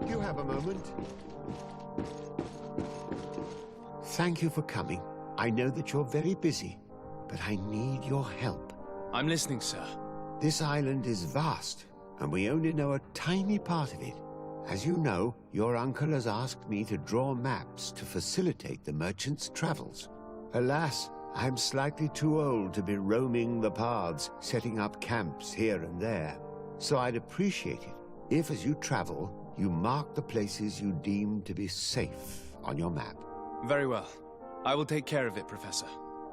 You have a moment? Thank you for coming. I know that you're very busy, but I need your help. I'm listening, sir. This island is vast, and we only know a tiny part of it. As you know, your uncle has asked me to draw maps to facilitate the merchant's travels. Alas, I'm slightly too old to be roaming the paths, setting up camps here and there. So I'd appreciate it if, as you travel, you mark the places you deem to be safe on your map. Very well. I will take care of it, Professor.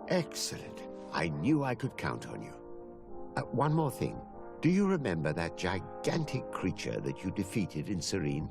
Excellent. I knew I could count on you. One more thing. Do you remember that gigantic creature that you defeated in Serene?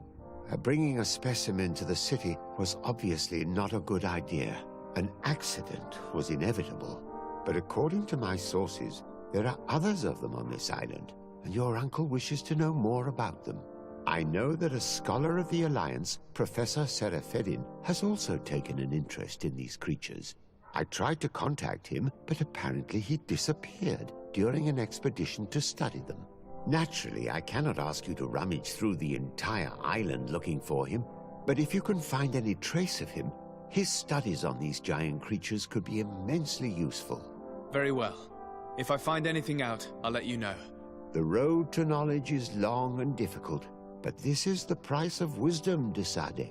Bringing a specimen to the city was obviously not a good idea. An accident was inevitable. But according to my sources, there are others of them on this island, and your uncle wishes to know more about them. I know that a scholar of the Alliance, Professor Serafedin, has also taken an interest in these creatures. I tried to contact him, but apparently he disappeared during an expedition to study them. Naturally, I cannot ask you to rummage through the entire island looking for him, but if you can find any trace of him, his studies on these giant creatures could be immensely useful. Very well. If I find anything out, I'll let you know. The road to knowledge is long and difficult, but this is the price of wisdom, de Sade.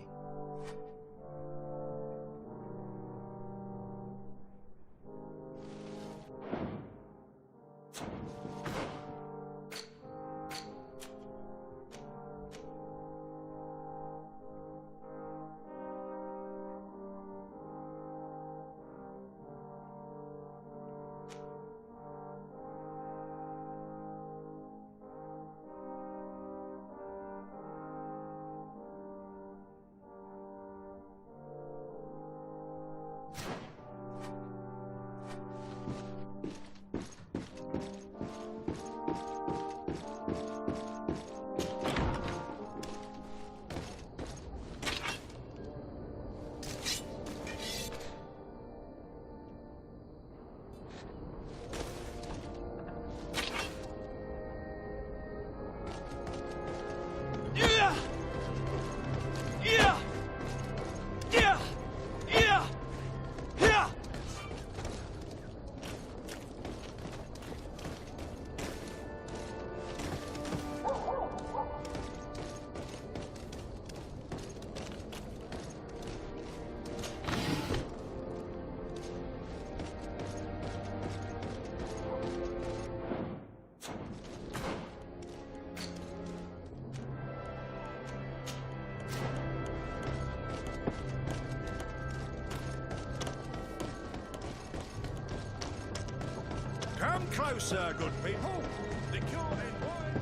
Come closer, good people. Liqueur and wine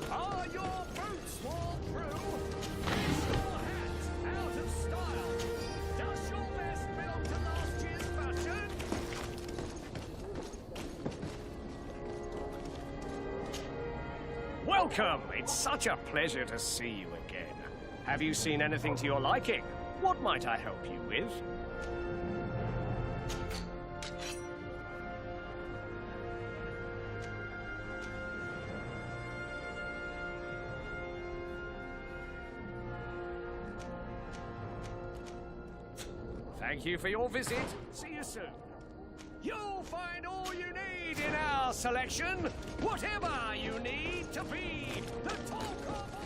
from... Are your boots worn through? Is your hat out of style? Does your vest belong to last year's fashion? Welcome! It's such a pleasure to see you again. Have you seen anything to your liking? What might I help you with? Thank you for your visit. See you soon. You'll find all you need in our selection. Whatever you need to be the talk of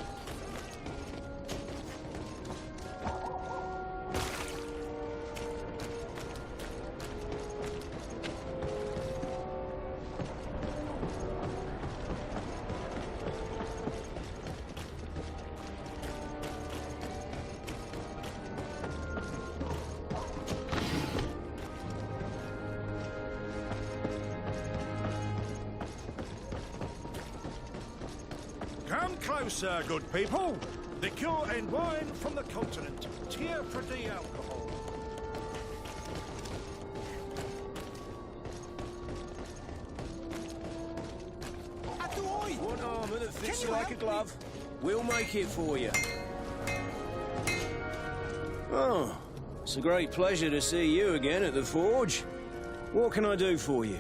Hello, sir, good people. Liqueur and wine from the continent. Tier for the alcohol. One armour that fits you like a glove. We'll make it for you. Oh, it's a great pleasure to see you again at the forge. What can I do for you?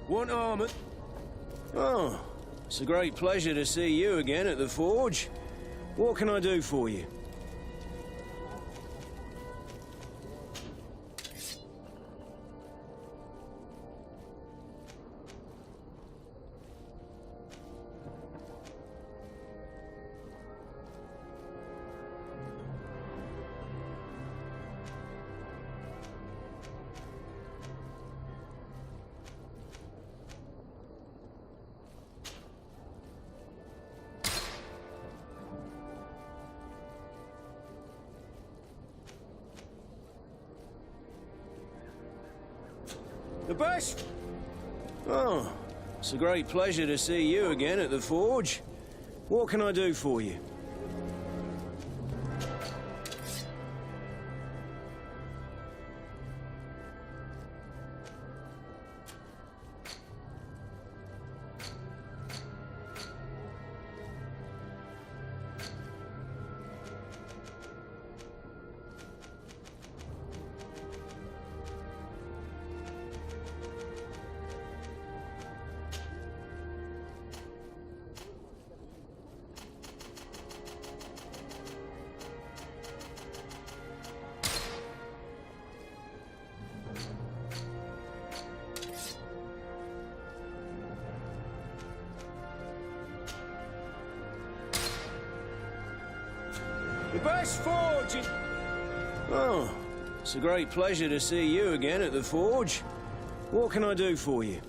Want armour? Oh, it's a great pleasure to see you again at the forge. What can I do for you? The best? Oh, it's a great pleasure to see you again at the forge. What can I do for you? The best forge in... Oh, it's a great pleasure to see you again at the forge. What can I do for you?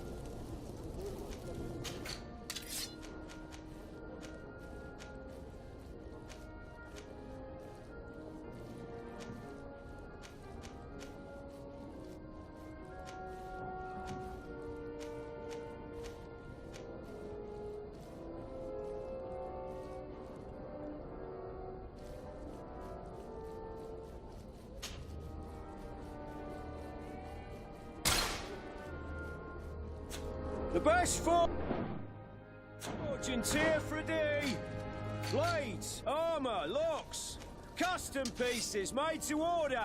The best forge in tier for a day. Blades, armour, locks, custom pieces made to order.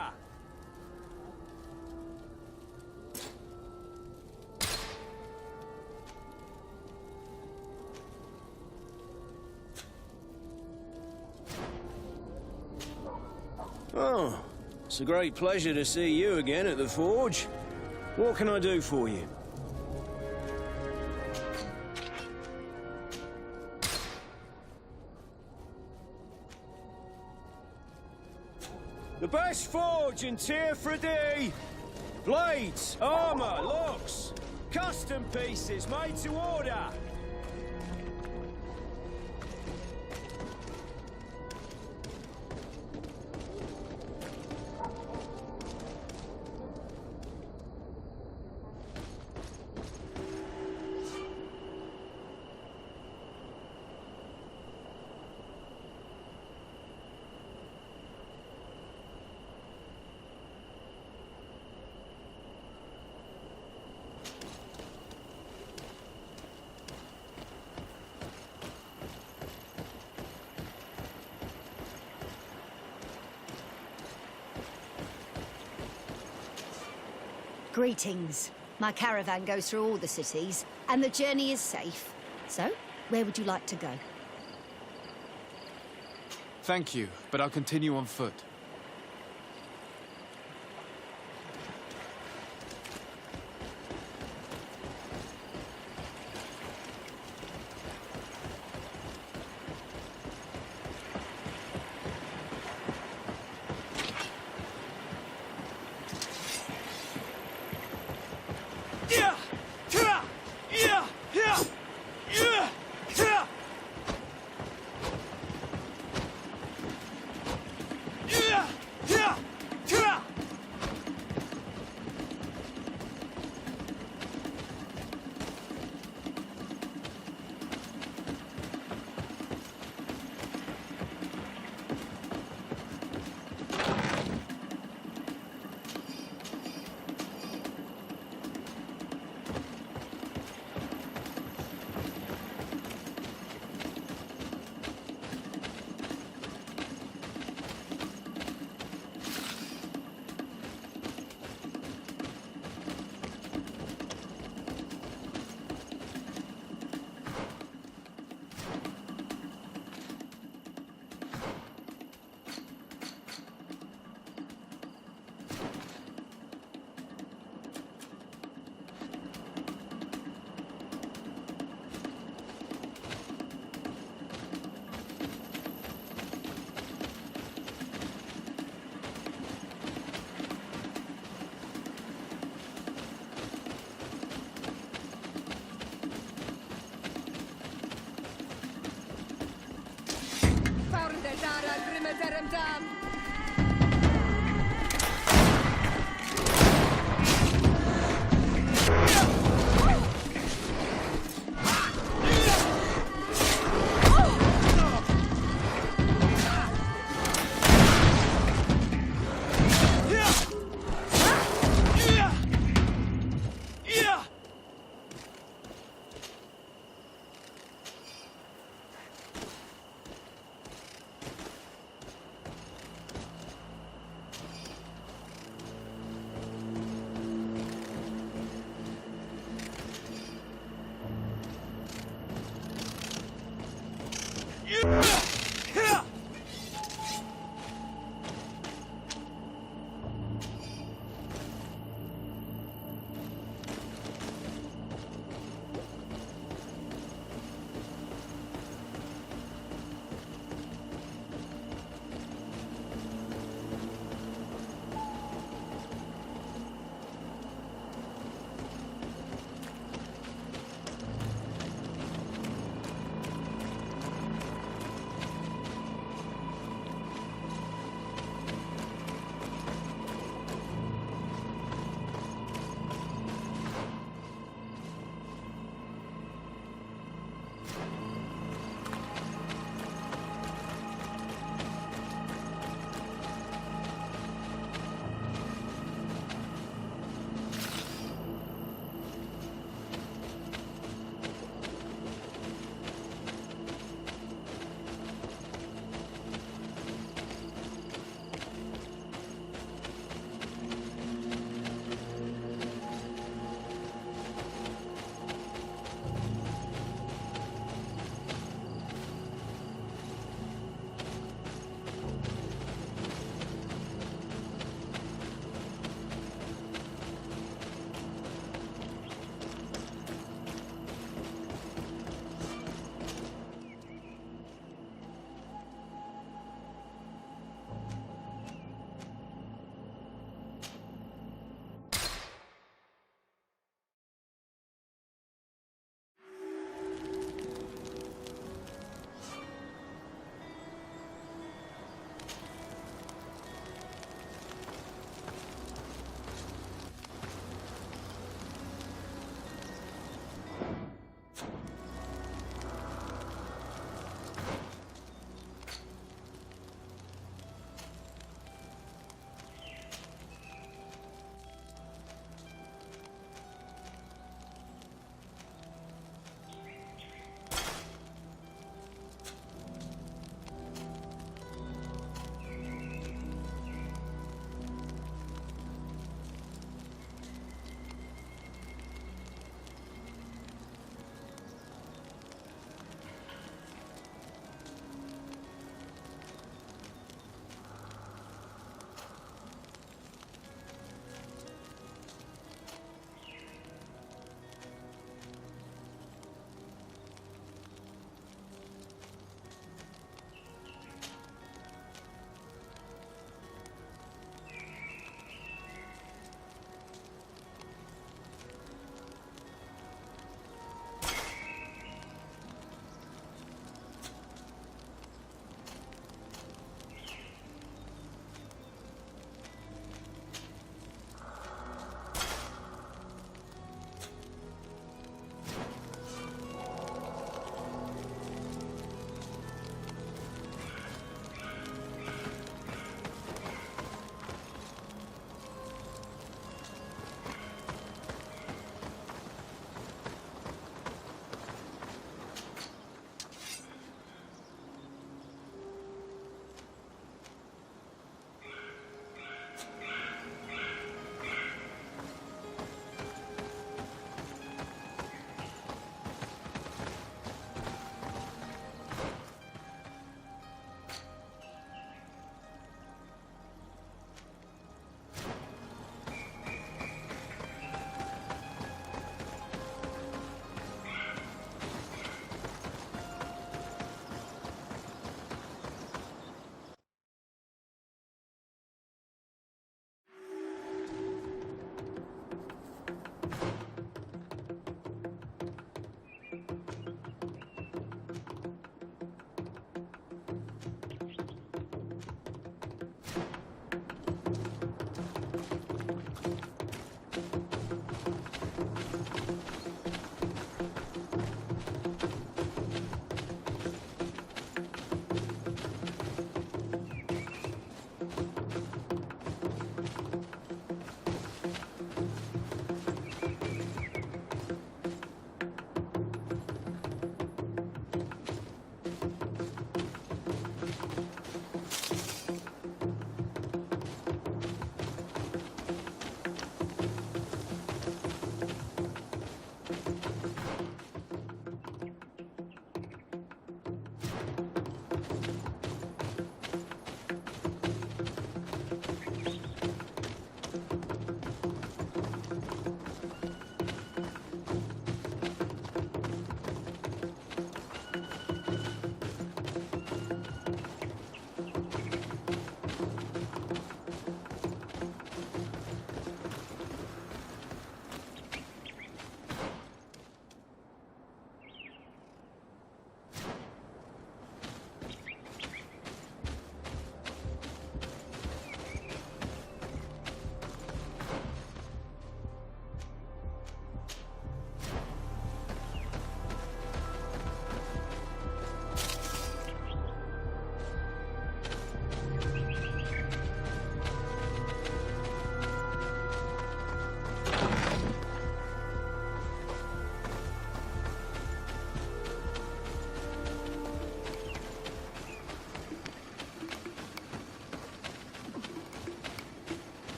Oh, it's a great pleasure to see you again at the forge. What can I do for you? The best forge in tier for a day. Blades, armour, locks, custom pieces made to order. Greetings. My caravan goes through all the cities, and the journey is safe. So, where would you like to go? Thank you, but I'll continue on foot. Yeah!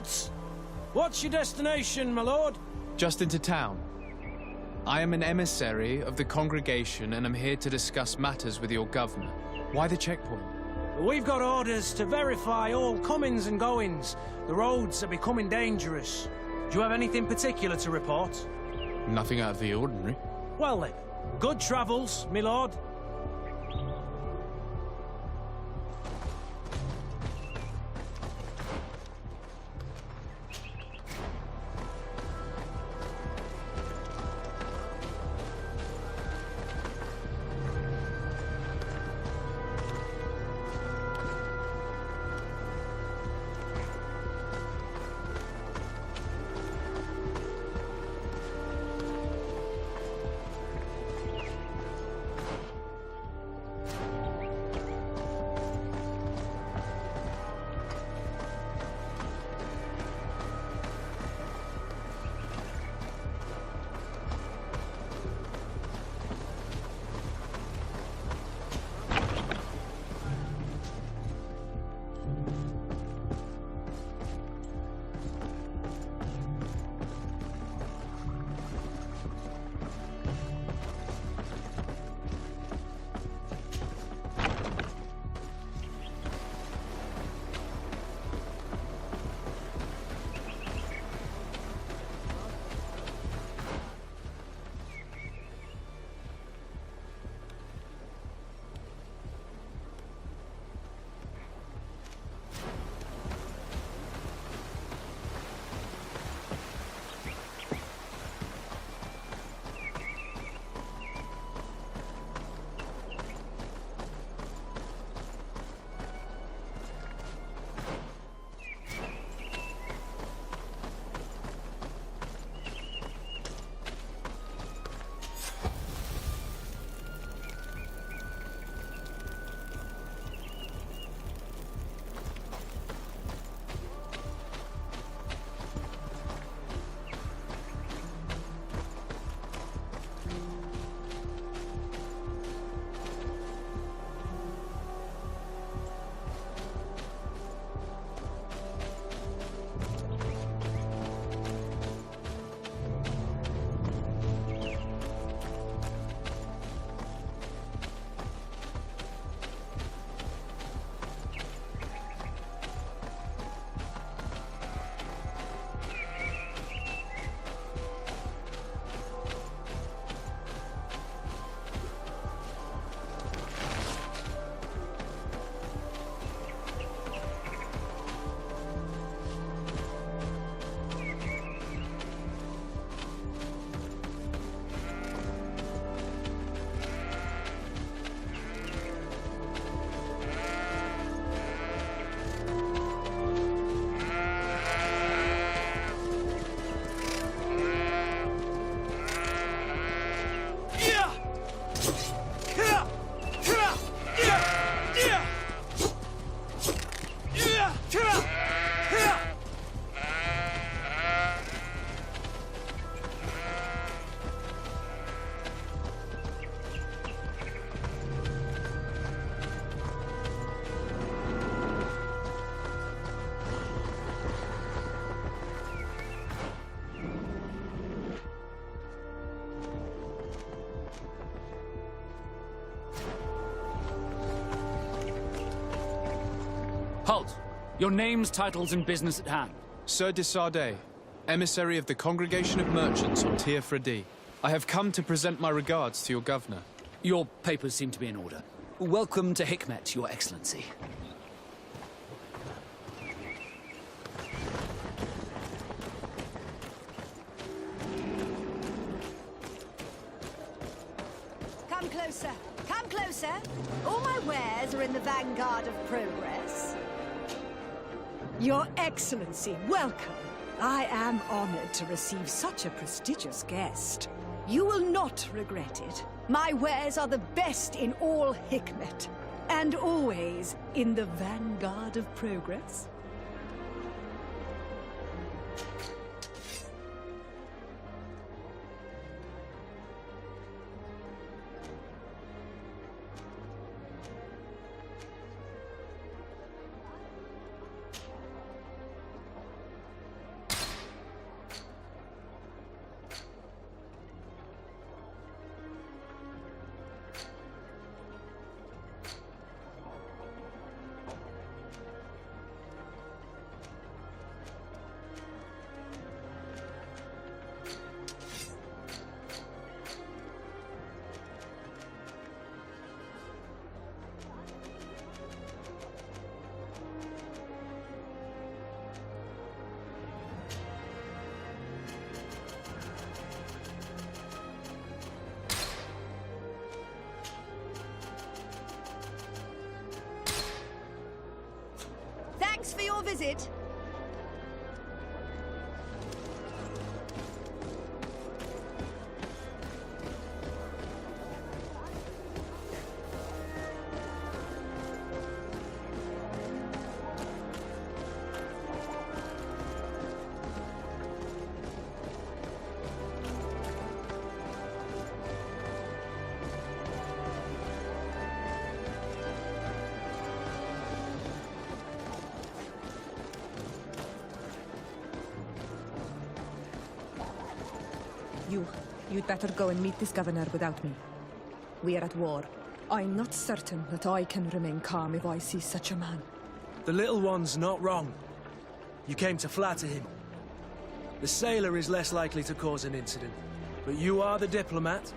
Halt! What's your destination, my lord? Just into town. I am an emissary of the congregation and am here to discuss matters with your governor. Why the checkpoint? We've got orders to verify all comings and goings. The roads are becoming dangerous. Do you have anything particular to report? Nothing out of the ordinary. Well then, good travels, my lord. Halt! Your names, titles, and business at hand. Sir de Sardet, emissary of the Congregation of Merchants on Tier Fredi. I have come to present my regards to your governor. Your papers seem to be in order. Welcome to Hikmet, Your Excellency. Come closer. Come closer. All my wares are in the vanguard of progress. Your Excellency, welcome. I am honored to receive such a prestigious guest. You will not regret it. My wares are the best in all Hikmet, and always in the vanguard of progress. your visit. You'd better go and meet this governor without me. We are at war. I'm not certain that I can remain calm if I see such a man. The little one's not wrong. You came to flatter him. The sailor is less likely to cause an incident, but you are the diplomat.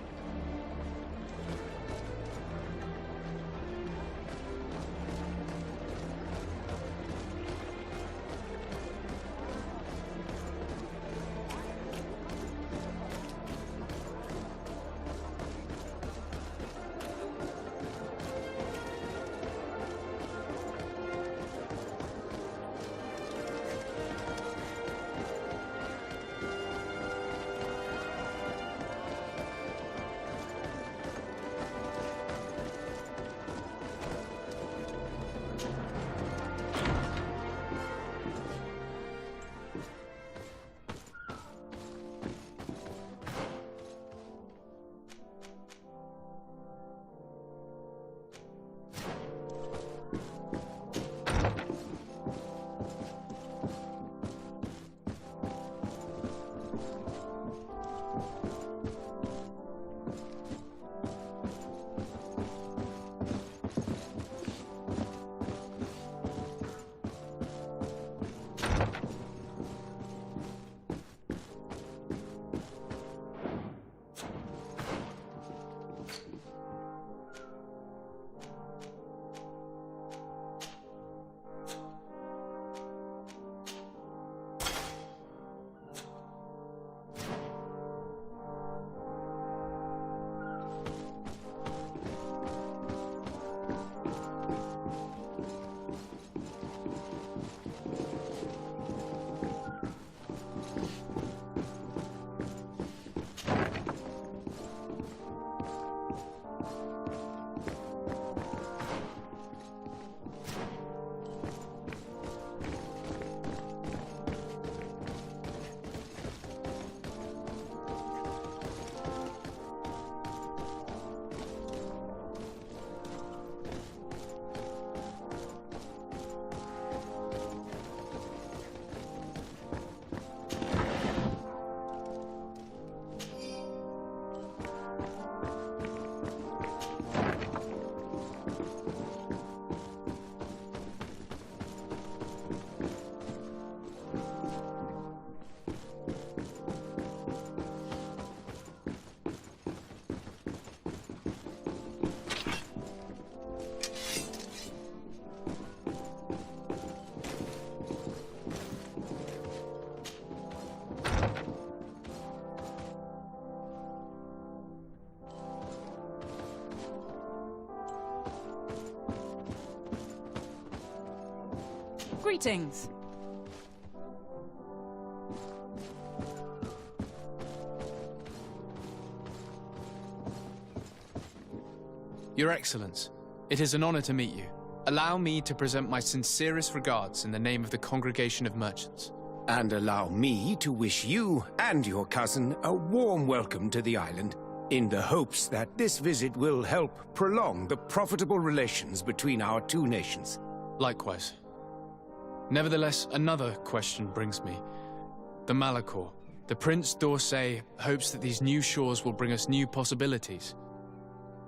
Greetings. Your Excellence, it is an honor to meet you. Allow me to present my sincerest regards in the name of the Congregation of Merchants. And allow me to wish you and your cousin a warm welcome to the island, in the hopes that this visit will help prolong the profitable relations between our two nations. Likewise. Nevertheless, another question brings me. The Malachor. The Prince d'Orsay hopes that these new shores will bring us new possibilities.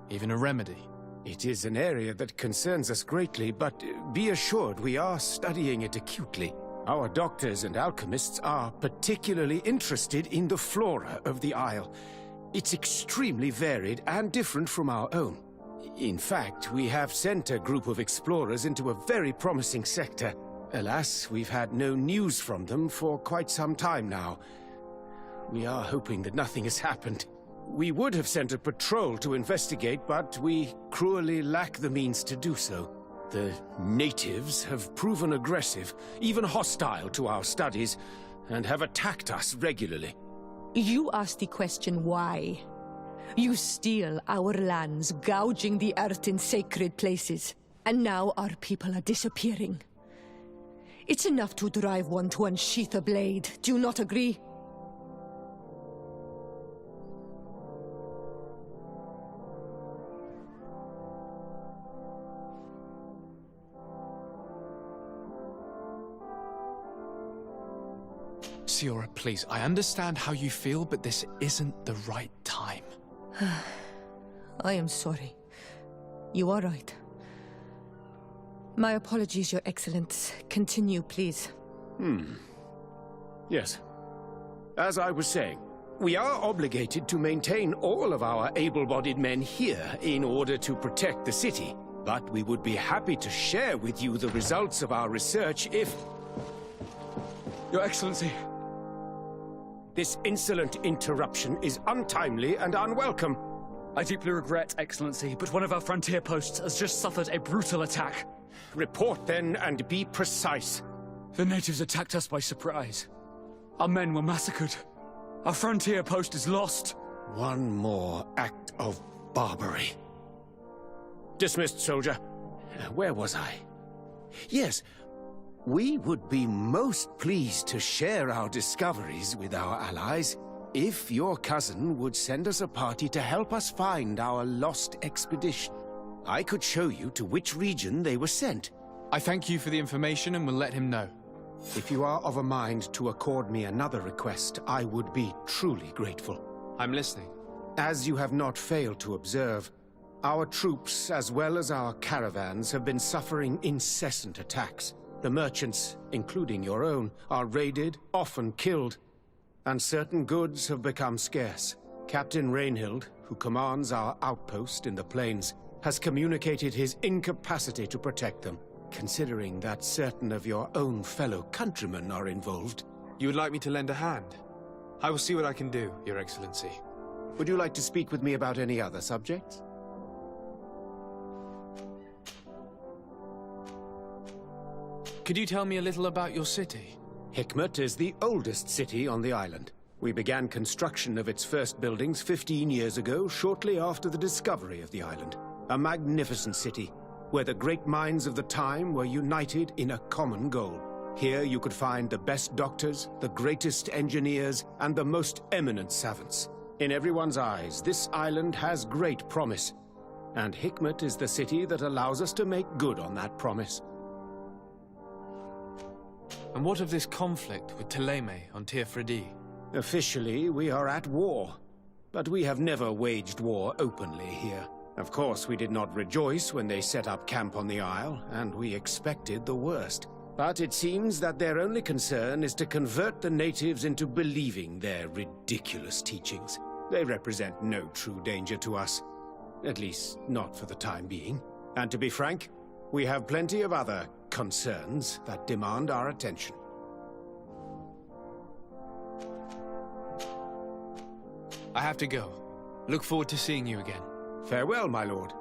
Even a remedy. It is an area that concerns us greatly, but be assured we are studying it acutely. Our doctors and alchemists are particularly interested in the flora of the Isle. It's extremely varied and different from our own. In fact, we have sent a group of explorers into a very promising sector. Alas, we've had no news from them for quite some time now. We are hoping that nothing has happened. We would have sent a patrol to investigate, but we cruelly lack the means to do so. The natives have proven aggressive, even hostile to our studies, and have attacked us regularly. You asked the question why. You steal our lands, gouging the earth in sacred places. And now our people are disappearing. It's enough to drive one to unsheath a blade. Do you not agree? Siora, please, I understand how you feel, but this isn't the right time. I am sorry. You are right. My apologies, Your Excellence. Continue, please. Yes. As I was saying, we are obligated to maintain all of our able-bodied men here in order to protect the city. But we would be happy to share with you the results of our research if... Your Excellency. This insolent interruption is untimely and unwelcome. I deeply regret, Excellency, but one of our frontier posts has just suffered a brutal attack. Report then and be precise. The natives attacked us by surprise. Our men were massacred. Our frontier post is lost. One more act of barbarity. Dismissed, soldier. Where was I? Yes, we would be most pleased to share our discoveries with our allies if your cousin would send us a party to help us find our lost expedition. I could show you to which region they were sent. I thank you for the information and will let him know. If you are of a mind to accord me another request, I would be truly grateful. I'm listening. As you have not failed to observe, our troops, as well as our caravans, have been suffering incessant attacks. The merchants, including your own, are raided, often killed, and certain goods have become scarce. Captain Rainhild, who commands our outpost in the plains, has communicated his incapacity to protect them, considering that certain of your own fellow countrymen are involved. You would like me to lend a hand? I will see what I can do, Your Excellency. Would you like to speak with me about any other subjects? Could you tell me a little about your city? Hikmet is the oldest city on the island. We began construction of its first buildings 15 years ago, shortly after the discovery of the island. A magnificent city, where the great minds of the time were united in a common goal. Here you could find the best doctors, the greatest engineers, and the most eminent savants. In everyone's eyes, this island has great promise, and Hikmet is the city that allows us to make good on that promise. And what of this conflict with Thélème on Tir-Frédie? Officially, we are at war, but we have never waged war openly here. Of course, we did not rejoice when they set up camp on the Isle, and we expected the worst. But it seems that their only concern is to convert the natives into believing their ridiculous teachings. They represent no true danger to us. At least, not for the time being. And to be frank, we have plenty of other concerns that demand our attention. I have to go. Look forward to seeing you again. Farewell, my lord.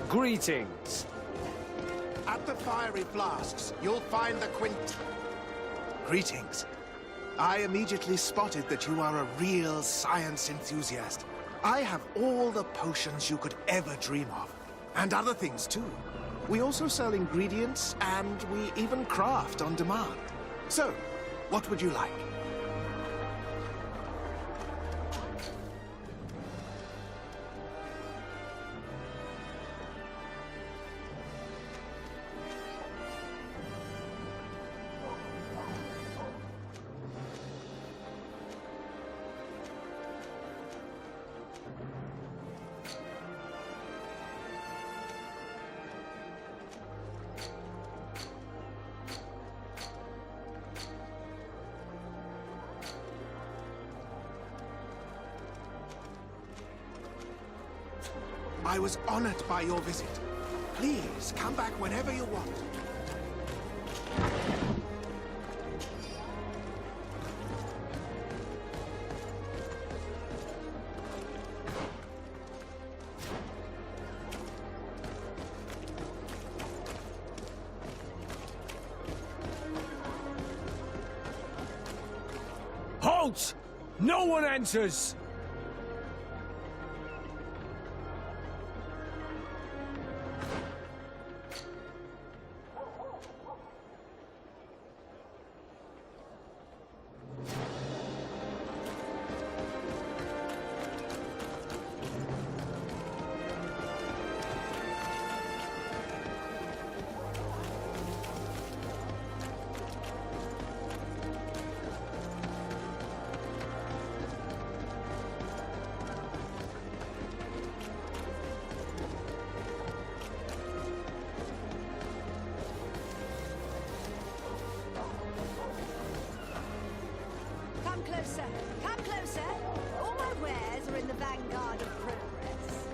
Greetings. At the fiery flasks, you'll find the quint. Greetings. I immediately spotted that you are a real science enthusiast. I have all the potions you could ever dream of. And other things, too. We also sell ingredients, and we even craft on demand. So, what would you like? I was honored by your visit. Please, come back whenever you want. Halt! No one enters! Come closer. Come closer. All my wares are in the vanguard of progress.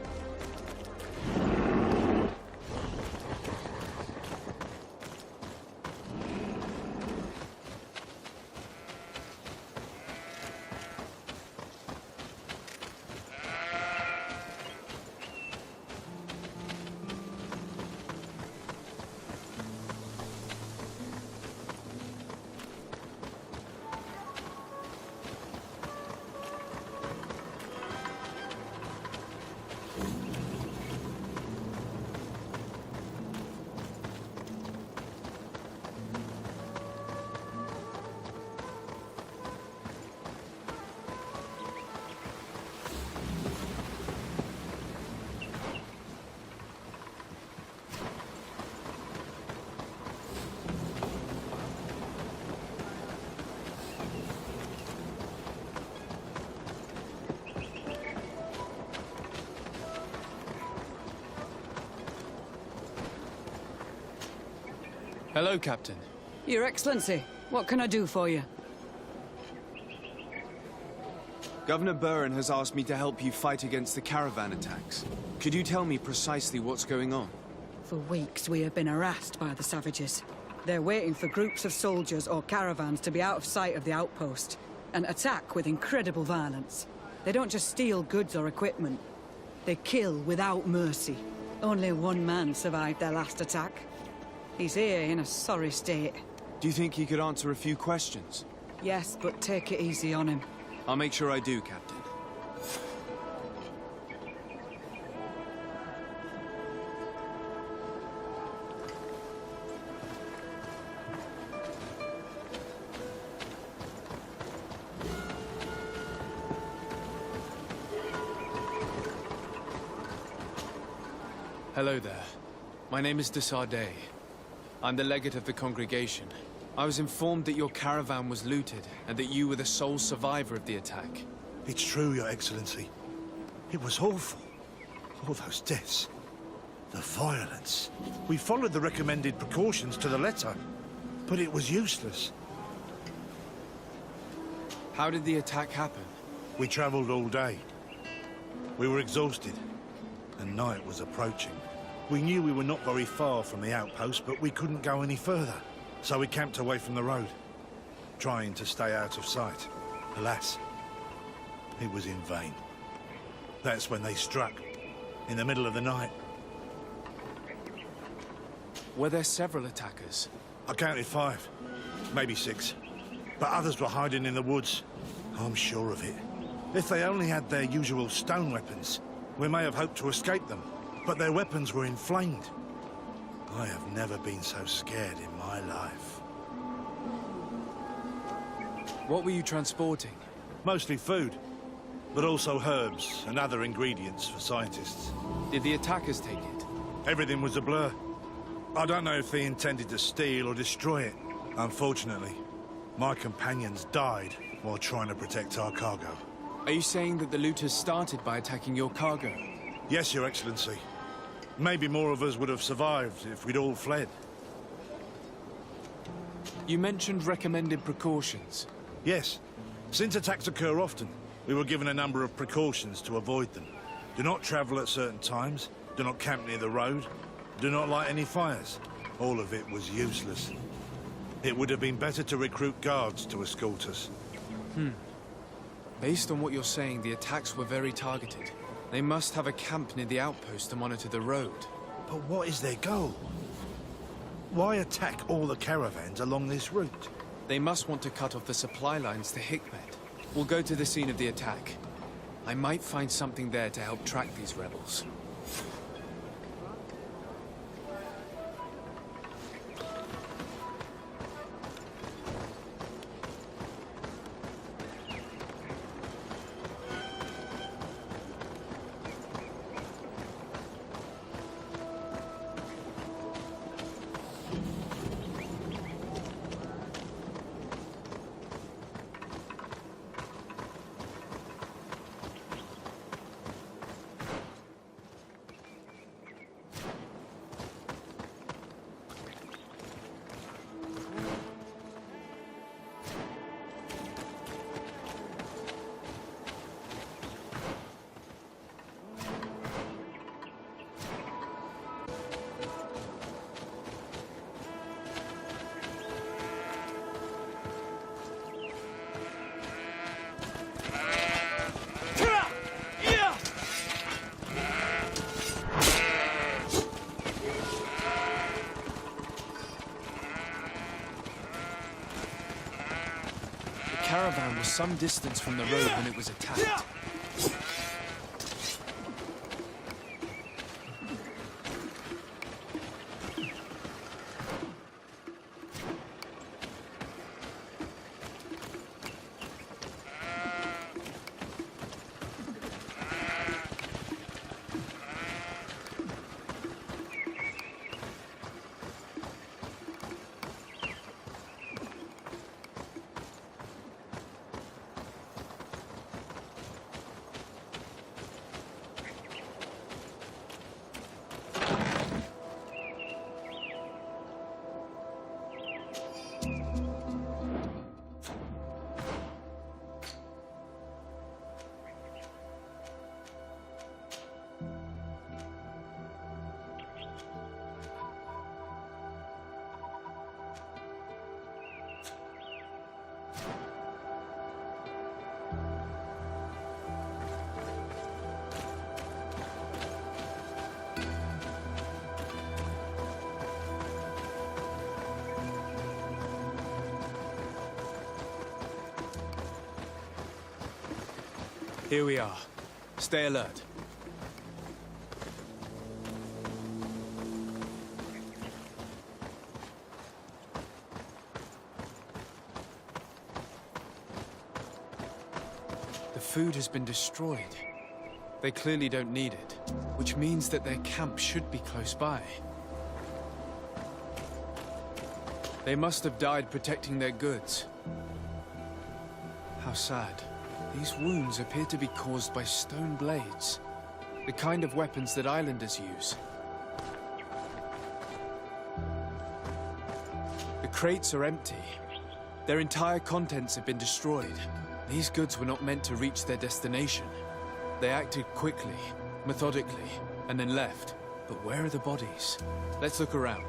Hello, Captain. Your Excellency, what can I do for you? Governor Burren has asked me to help you fight against the caravan attacks. Could you tell me precisely what's going on? For weeks, we have been harassed by the savages. They're waiting for groups of soldiers or caravans to be out of sight of the outpost and attack with incredible violence. They don't just steal goods or equipment. They kill without mercy. Only one man survived their last attack. He's here in a sorry state. Do you think he could answer a few questions? Yes, but take it easy on him. I'll make sure I do, Captain. Hello there. My name is de Sardet. I'm the legate of the congregation. I was informed that your caravan was looted, and that you were the sole survivor of the attack. It's true, Your Excellency. It was awful. All those deaths. The violence. We followed the recommended precautions to the letter, but it was useless. How did the attack happen? We traveled all day. We were exhausted, and night was approaching. We knew we were not very far from the outpost, but we couldn't go any further. So we camped away from the road, trying to stay out of sight. Alas, it was in vain. That's when they struck, in the middle of the night. Were there several attackers? I counted 5, maybe 6. But others were hiding in the woods. I'm sure of it. If they only had their usual stone weapons, we may have hoped to escape them. But their weapons were inflamed. I have never been so scared in my life. What were you transporting? Mostly food, but also herbs and other ingredients for scientists. Did the attackers take it? Everything was a blur. I don't know if they intended to steal or destroy it. Unfortunately, my companions died while trying to protect our cargo. Are you saying that the looters started by attacking your cargo? Yes, Your Excellency. Maybe more of us would have survived if we'd all fled. You mentioned recommended precautions. Yes. Since attacks occur often, we were given a number of precautions to avoid them. Do not travel at certain times, do not camp near the road, do not light any fires. All of it was useless. It would have been better to recruit guards to escort us. Based on what you're saying, the attacks were very targeted. They must have a camp near the outpost to monitor the road. But what is their goal? Why attack all the caravans along this route? They must want to cut off the supply lines to Hikmet. We'll go to the scene of the attack. I might find something there to help track these rebels. The caravan was some distance from the road when it was attacked. Here we are. Stay alert. The food has been destroyed. They clearly don't need it, which means that their camp should be close by. They must have died protecting their goods. How sad. These wounds appear to be caused by stone blades, the kind of weapons that islanders use. The crates are empty. Their entire contents have been destroyed. These goods were not meant to reach their destination. They acted quickly, methodically, and then left. But where are the bodies? Let's look around.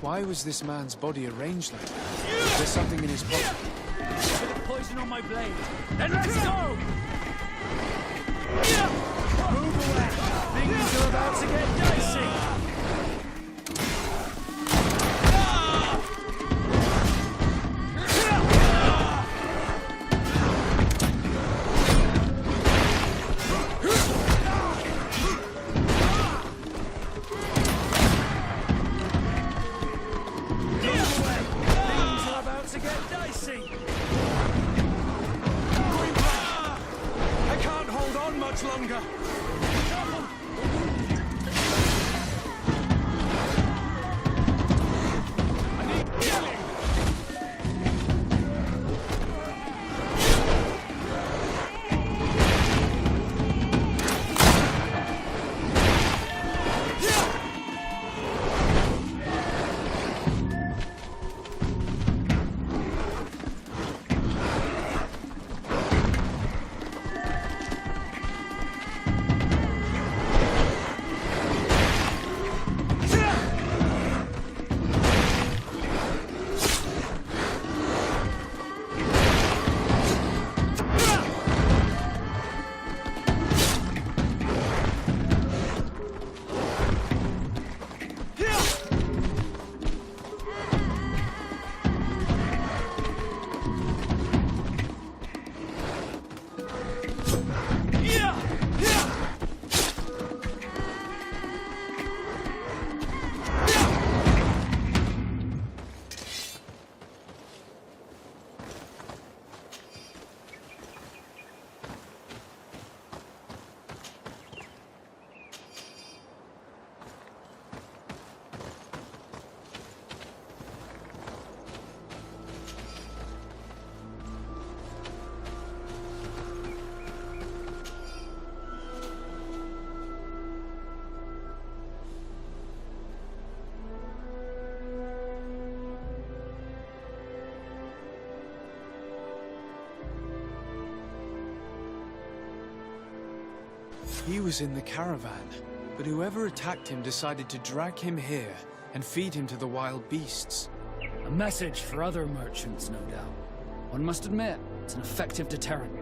Why was this man's body arranged like that? Is there something in his pocket? Bit of poison on my blade. Then let's go! Move away! Things are about to get dicey! Longer. He was in the caravan, but whoever attacked him decided to drag him here and feed him to the wild beasts. A message for other merchants, no doubt. One must admit, it's an effective deterrent.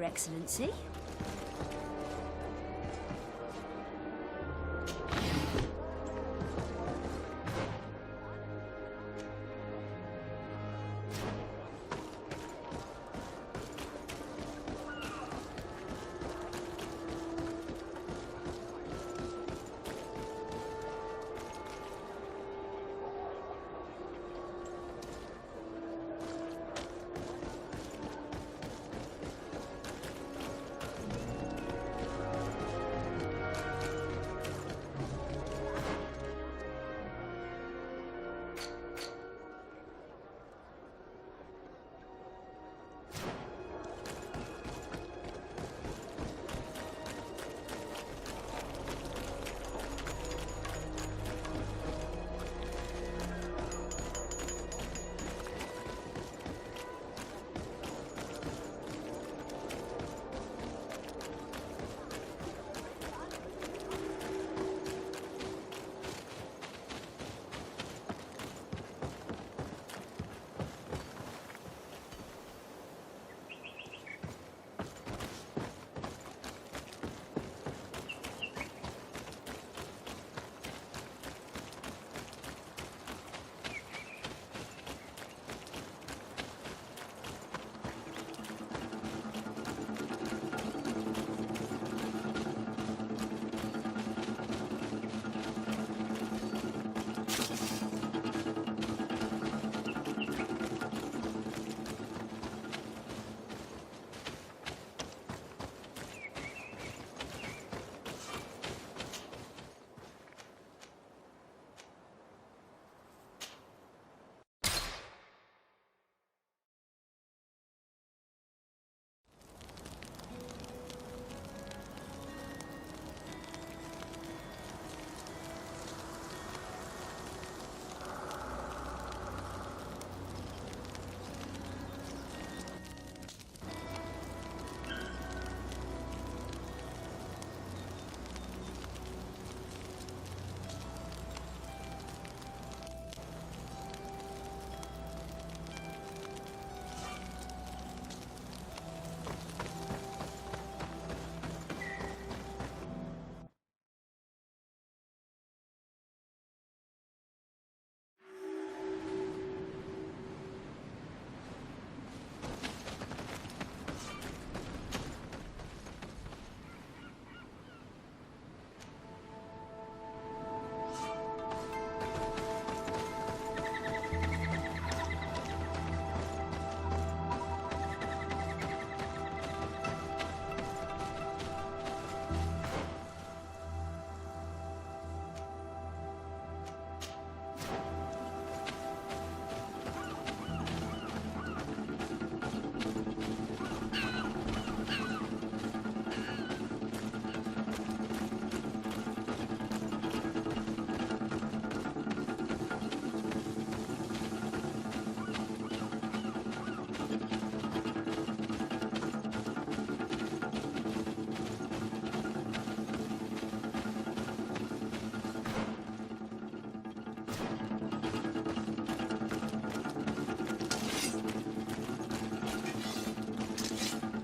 Your Excellency.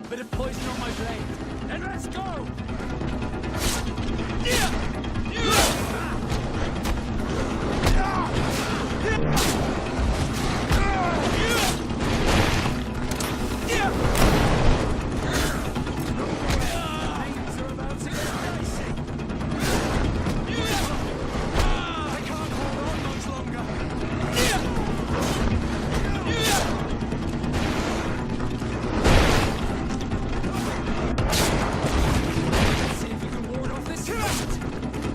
Bit of poison on my blade. And let's go! See if you can ward off this.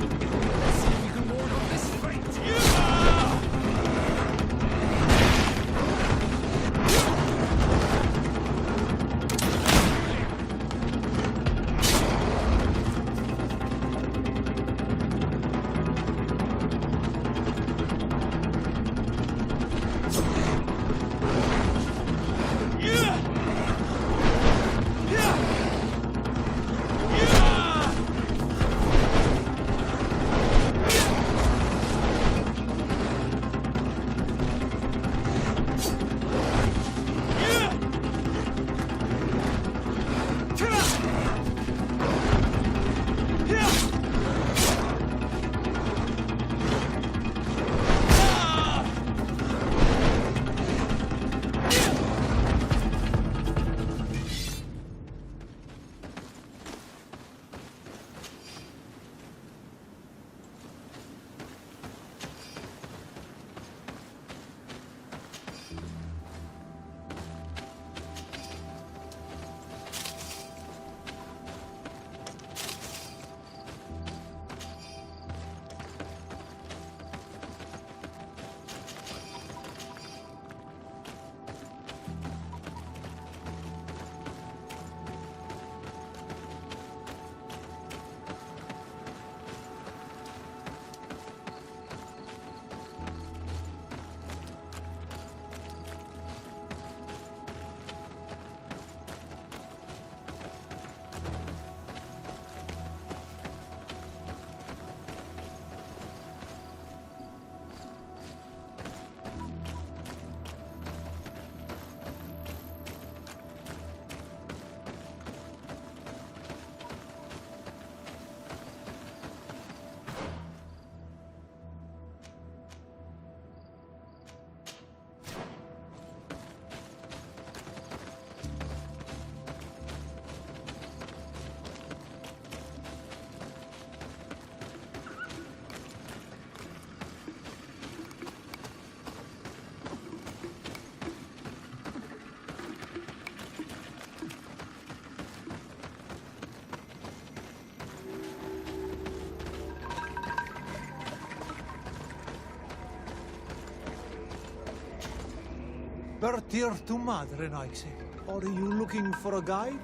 Partir to madre, Nike. Are you looking for a guide?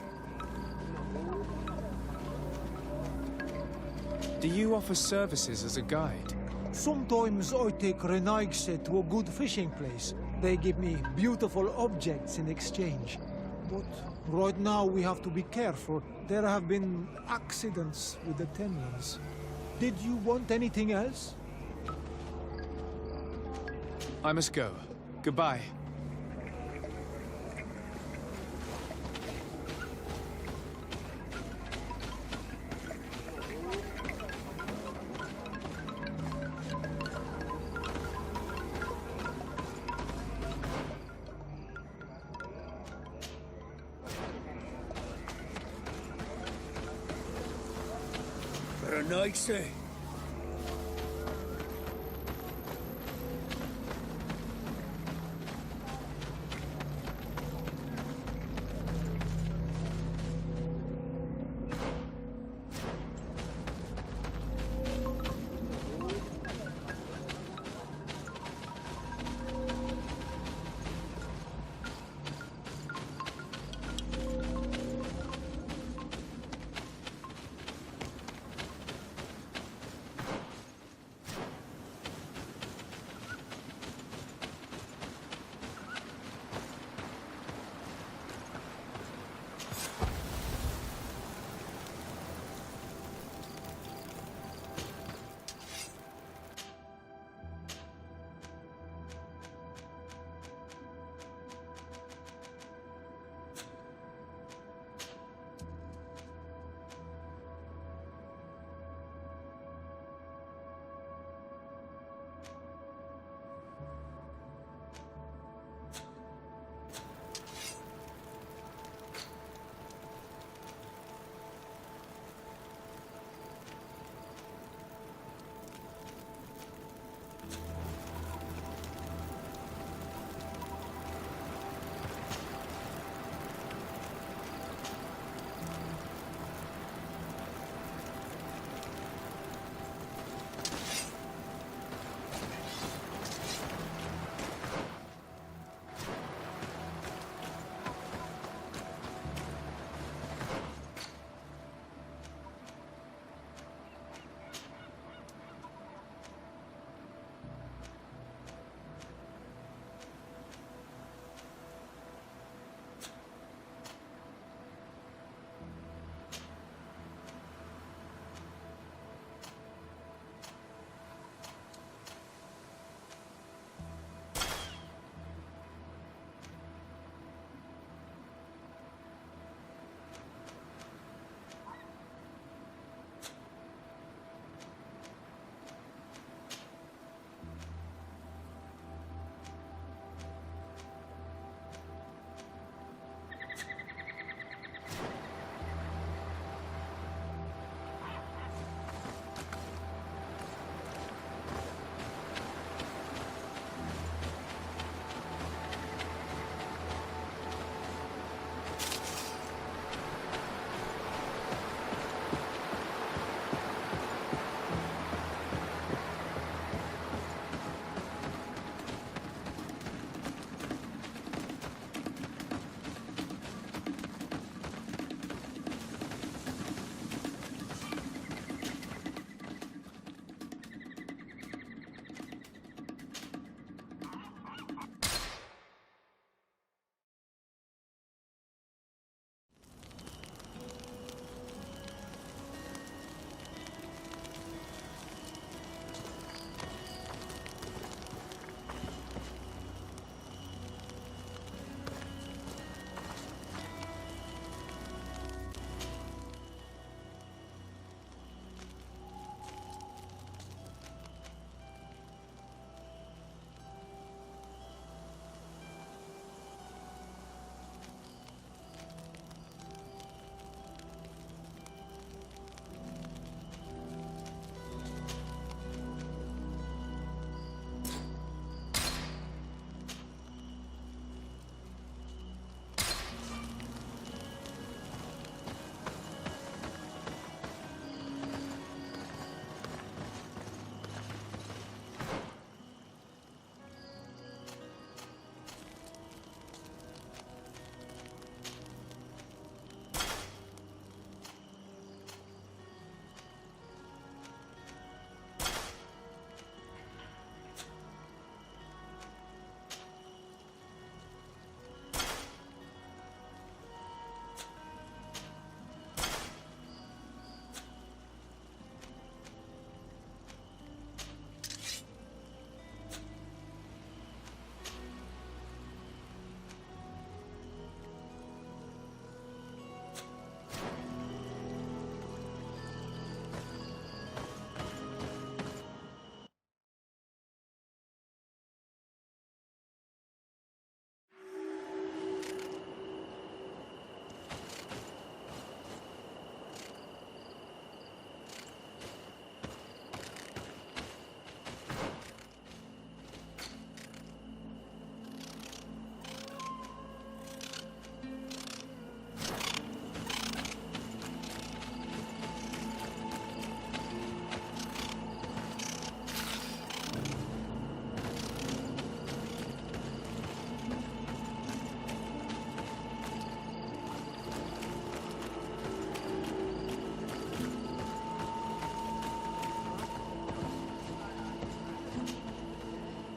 Do you offer services as a guide? Sometimes I take Renaigse to a good fishing place. They give me beautiful objects in exchange. But right now we have to be careful. There have been accidents with the Temlins. Did you want anything else? I must go. Goodbye. Renaigse.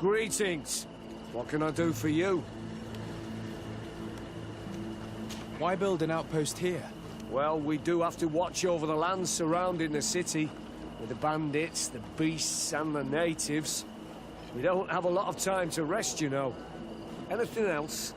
Greetings. What can I do for you? Why build an outpost here? Well, we do have to watch over the land surrounding the city, with the bandits, the beasts, and the natives. We don't have a lot of time to rest, you know. Anything else?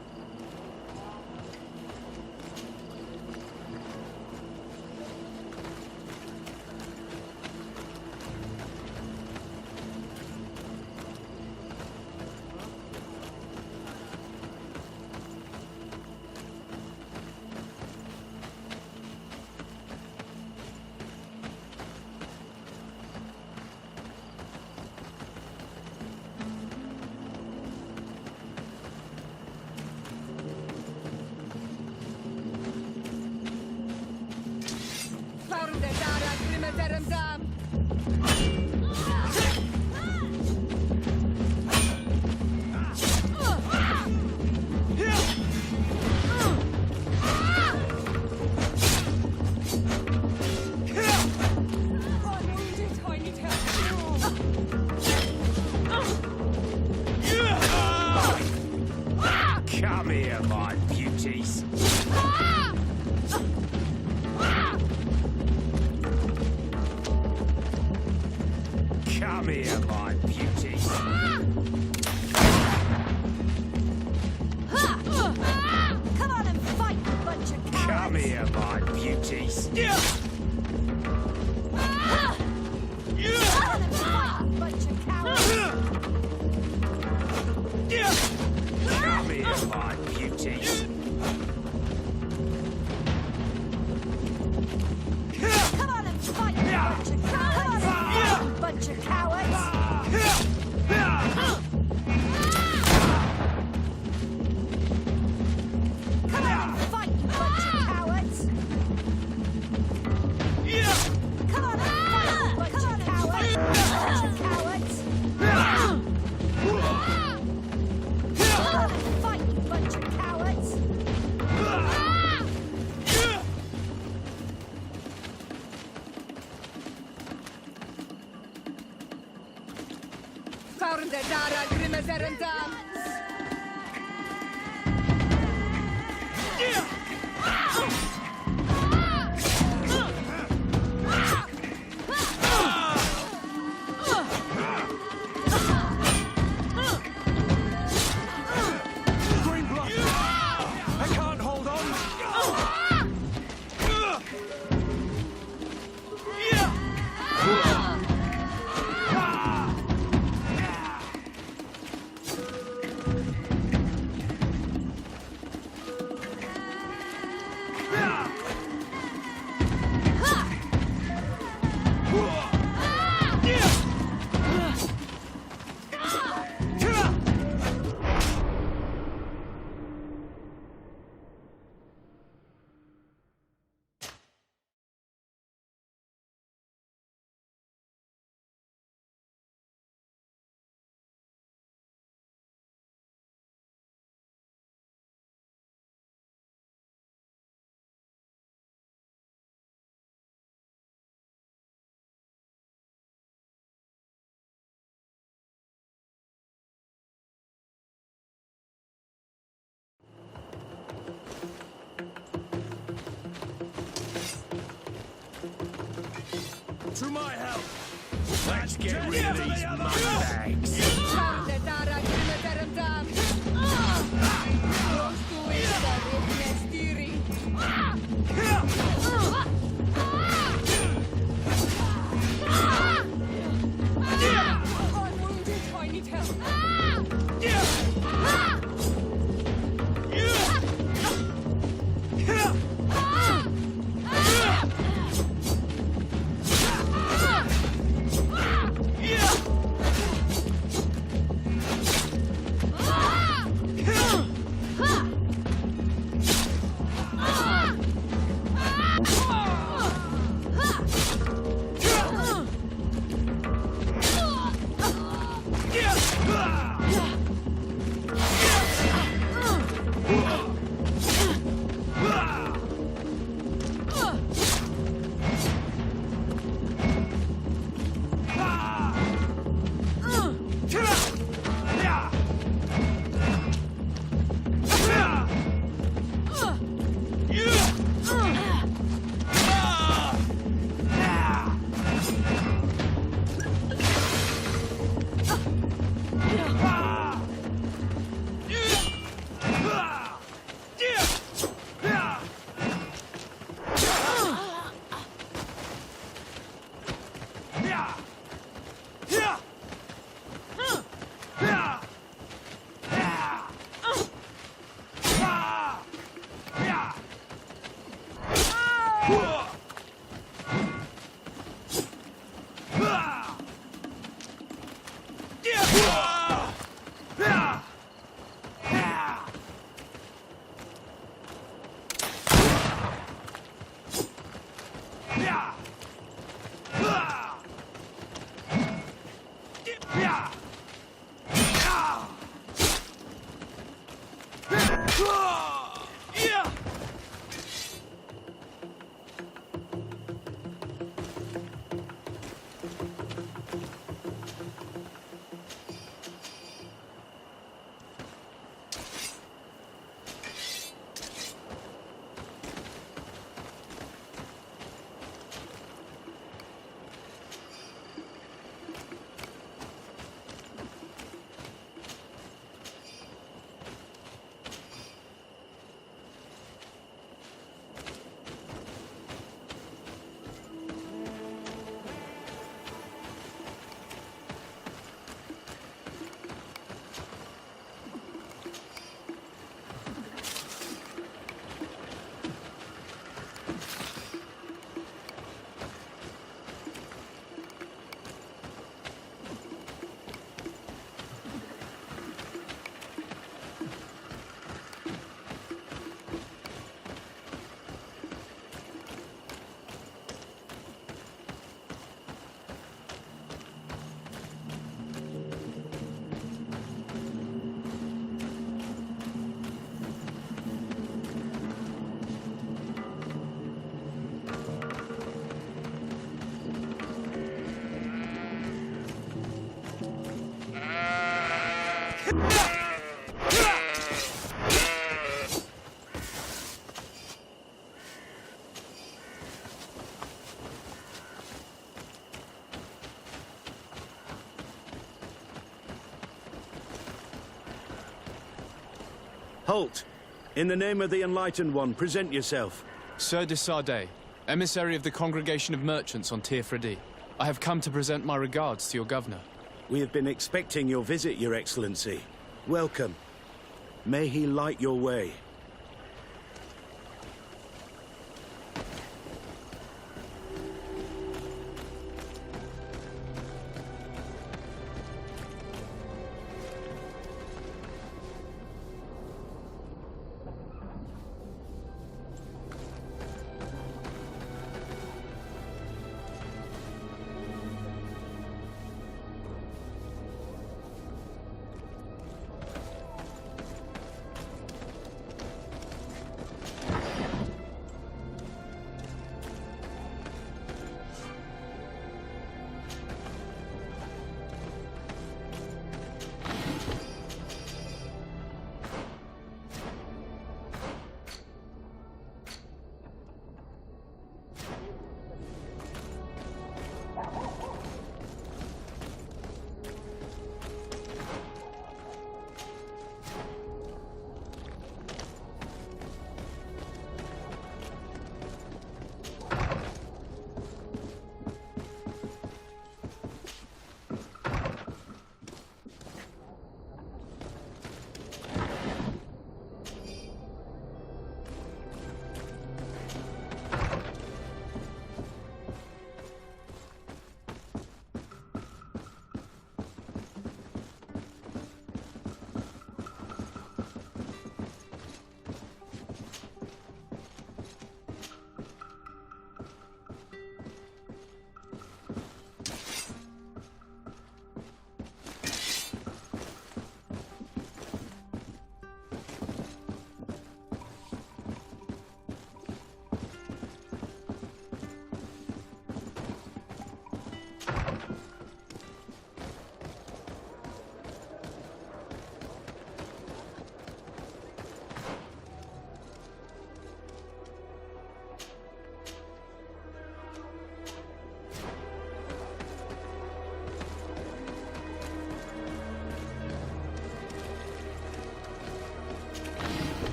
Come here, my beauties. Come here, my beauties. Come on and fight, you bunch of cowards! Come here, my beauties. Come on and fight, you bunch of cowards! Come here, my beauties. Come on and fight, you bunch of cowards! You bunch of cowards! Come on and fight, you bunch of cowards! Come on and fight, you bunch of cowards! Bunch of cowards! Come on and fight, you bunch of cowards! Green blood. I can't hold on. To my help! Let's get rid of these muckbags! Ha! Halt! In the name of the Enlightened One, present yourself. Sir de Sardet, emissary of the Congregation of Merchants on Tirfredi. I have come to present my regards to your governor. We have been expecting your visit, Your Excellency. Welcome. May he light your way.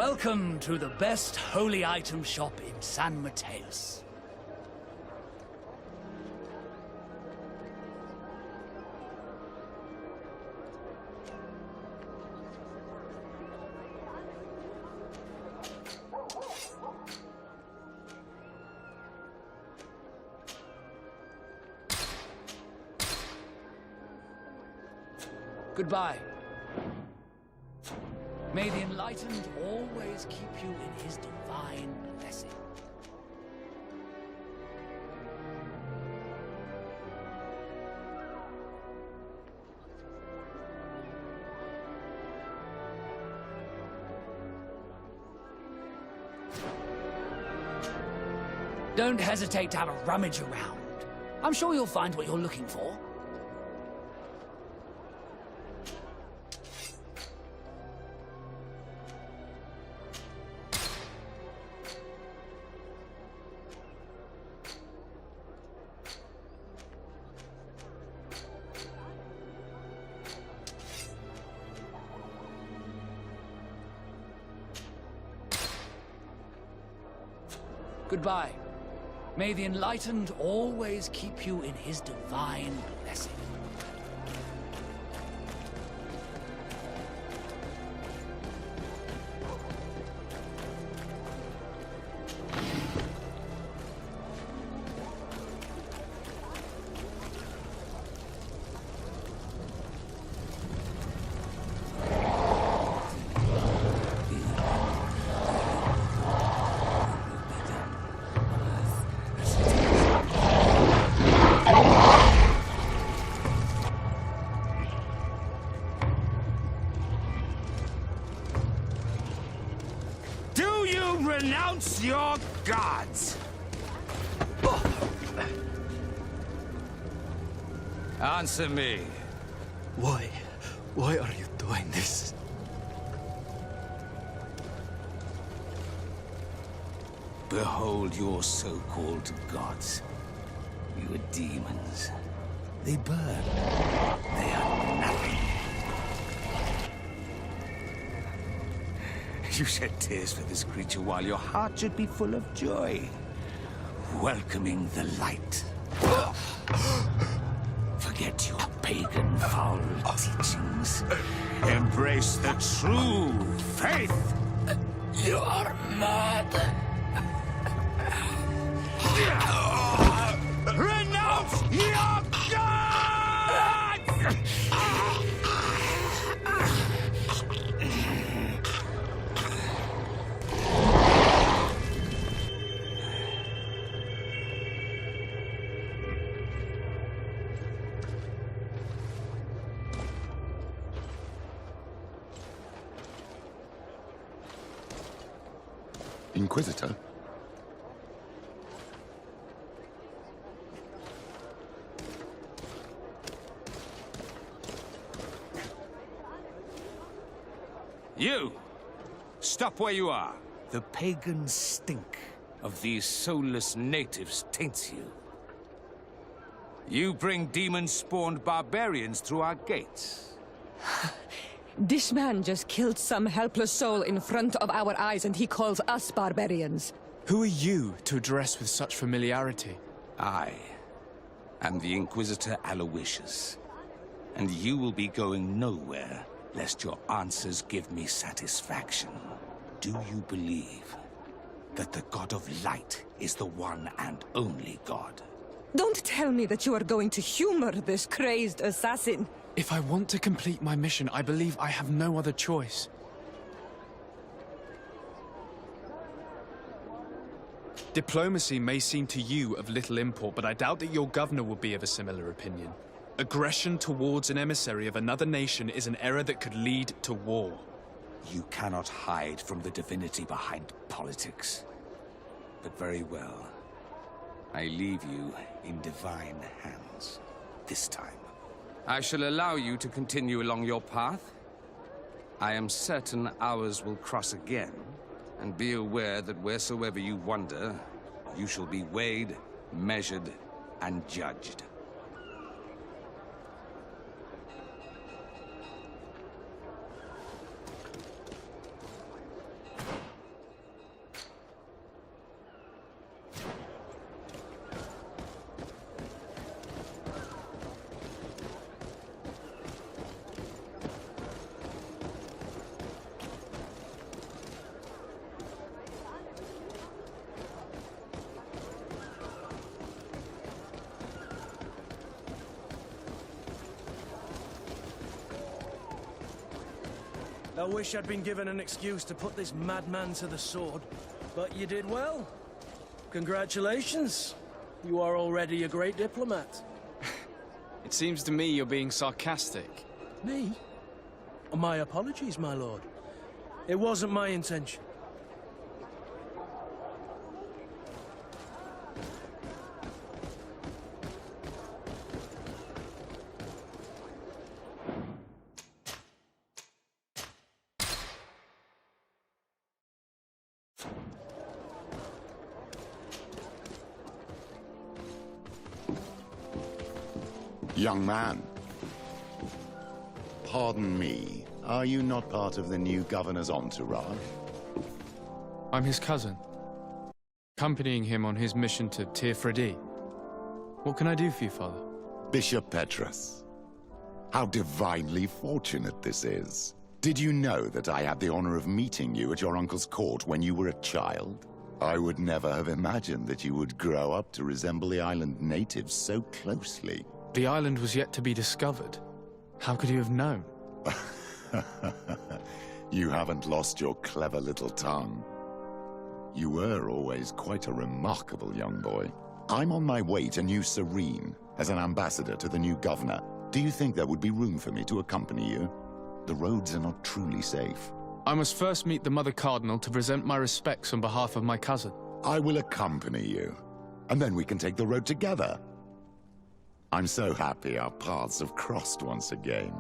Welcome to the best holy item shop in San Mateus. Goodbye. May the Enlightened always keep you in his divine blessing. Don't hesitate to have a rummage around. I'm sure you'll find what you're looking for. Goodbye. May the Enlightened always keep you in his divine blessing. Renounce your gods! Answer me. Why? Why are you doing this? Behold your so-called gods. You are demons. They burn. They are nothing. You shed tears for this creature while your heart should be full of joy. Welcoming the light. Forget your pagan foul teachings. Embrace the true faith. You are mad. Renounce your gods! Inquisitor? You! Stop where you are. The pagan stink of these soulless natives taints you. You bring demon-spawned barbarians through our gates. This man just killed some helpless soul in front of our eyes, and he calls us barbarians. Who are you to address with such familiarity? I am the Inquisitor Aloysius, and you will be going nowhere lest your answers give me satisfaction. Do you believe that the God of Light is the one and only God? Don't tell me that you are going to humor this crazed assassin. If I want to complete my mission, I believe I have no other choice. Diplomacy may seem to you of little import, but I doubt that your governor will be of a similar opinion. Aggression towards an emissary of another nation is an error that could lead to war. You cannot hide from the divinity behind politics. But very well. I leave you in divine hands. This time. I shall allow you to continue along your path. I am certain ours will cross again. And be aware that wheresoever you wander, you shall be weighed, measured, and judged. I wish I'd been given an excuse to put this madman to the sword. But you did well. Congratulations. You are already a great diplomat. It seems to me you're being sarcastic. Me? My apologies, my lord. It wasn't my intention. Young man, pardon me, are you not part of the new governor's entourage? I'm his cousin, accompanying him on his mission to Tir-Fredi. What can I do for you, Father? Bishop Petrus, how divinely fortunate this is. Did you know that I had the honor of meeting you at your uncle's court when you were a child? I would never have imagined that you would grow up to resemble the island natives so closely. The island was yet to be discovered. How could you have known? You haven't lost your clever little tongue. You were always quite a remarkable young boy. I'm on my way to New Serene as an ambassador to the new governor. Do you think there would be room for me to accompany you? The roads are not truly safe. I must first meet the Mother Cardinal to present my respects on behalf of my cousin. I will accompany you, and then we can take the road together. I'm so happy our paths have crossed once again.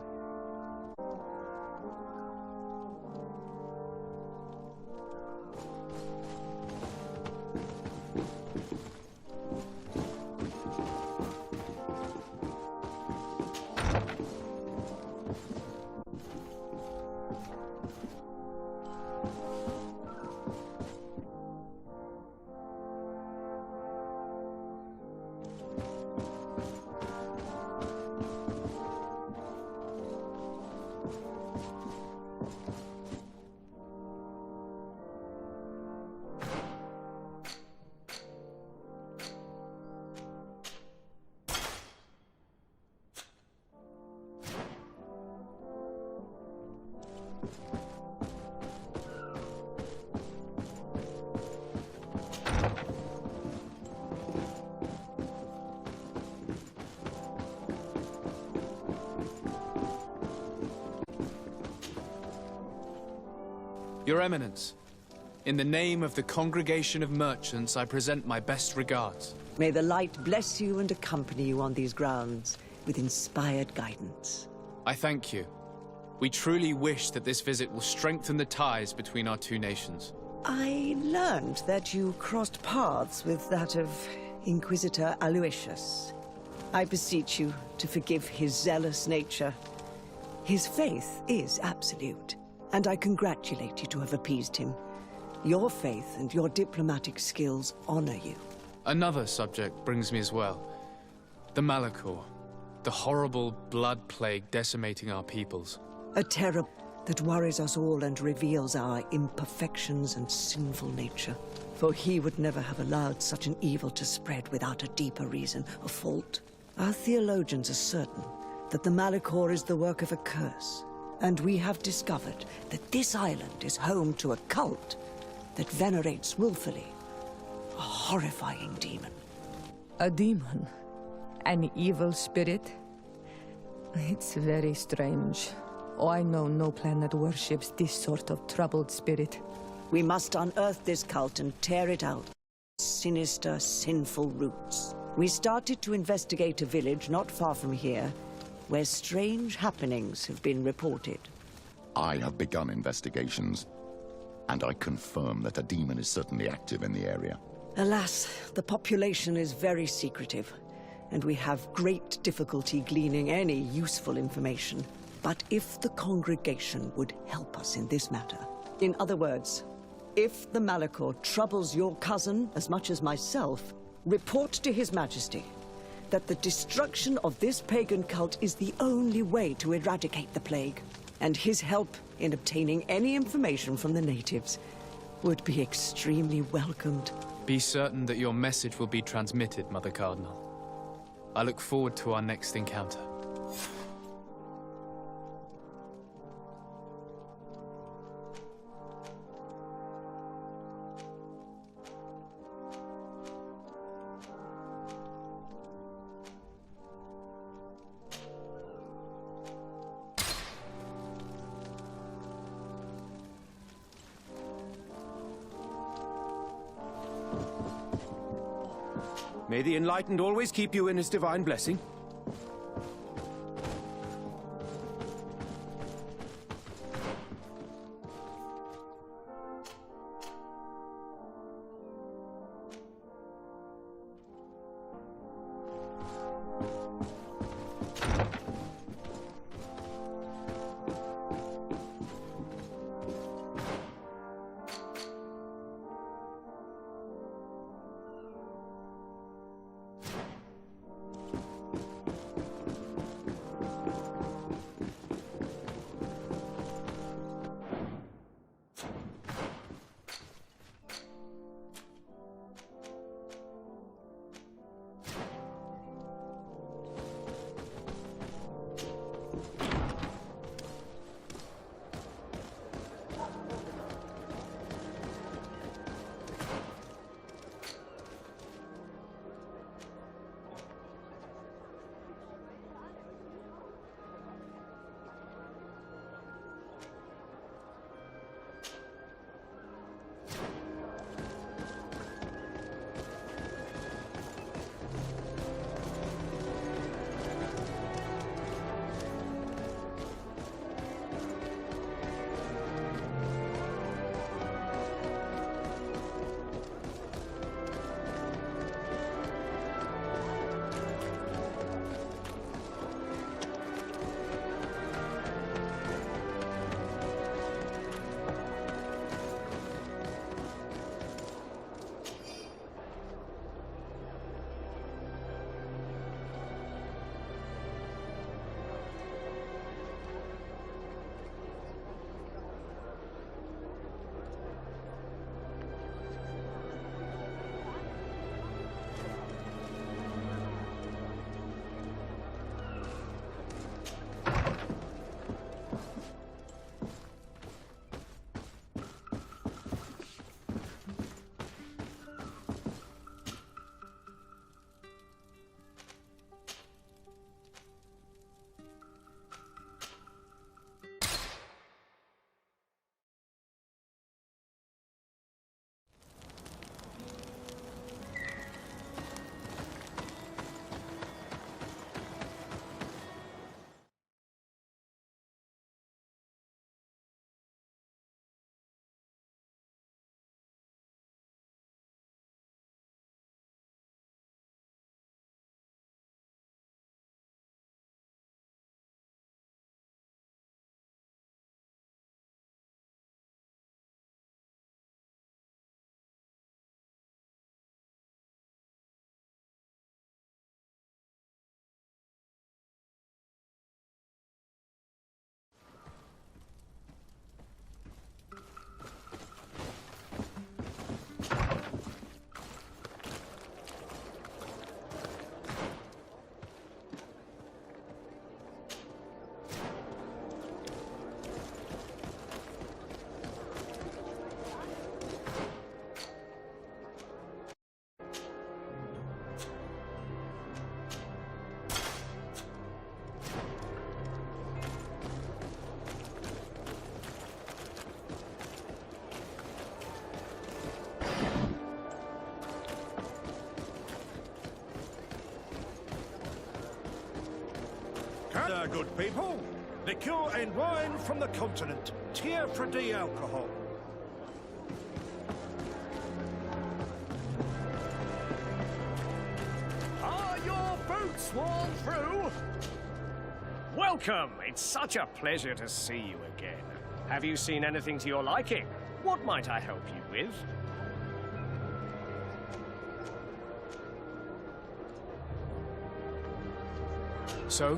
Your Eminence, in the name of the Congregation of Merchants, I present my best regards. May the light bless you and accompany you on these grounds with inspired guidance. I thank you. We truly wish that this visit will strengthen the ties between our two nations. I learned that you crossed paths with that of Inquisitor Aloysius. I beseech you to forgive his zealous nature. His faith is absolute, and I congratulate you to have appeased him. Your faith and your diplomatic skills honor you. Another subject brings me as well. The Malachor, the horrible blood plague decimating our peoples. A terror that worries us all and reveals our imperfections and sinful nature. For he would never have allowed such an evil to spread without a deeper reason, a fault. Our theologians are certain that the Malachor is the work of a curse, and we have discovered that this island is home to a cult that venerates willfully a horrifying demon. A demon? An evil spirit? It's very strange. Oh, I know no planet worships this sort of troubled spirit. We must unearth this cult and tear it out. Sinister, sinful roots. We started to investigate a village not far from here, where strange happenings have been reported. I have begun investigations, and I confirm that a demon is certainly active in the area. Alas, the population is very secretive, and we have great difficulty gleaning any useful information. But if the congregation would help us in this matter, in other words, if the Malachor troubles your cousin as much as myself, report to His Majesty that the destruction of this pagan cult is the only way to eradicate the plague, and his help in obtaining any information from the natives would be extremely welcomed. Be certain that your message will be transmitted, Mother Cardinal. I look forward to our next encounter. May the Enlightened always keep you in his divine blessing. Good people. Liqueur and wine from the continent. Tier for the alcohol. Are your boots worn through? Welcome! It's such a pleasure to see you again. Have you seen anything to your liking? What might I help you with? So,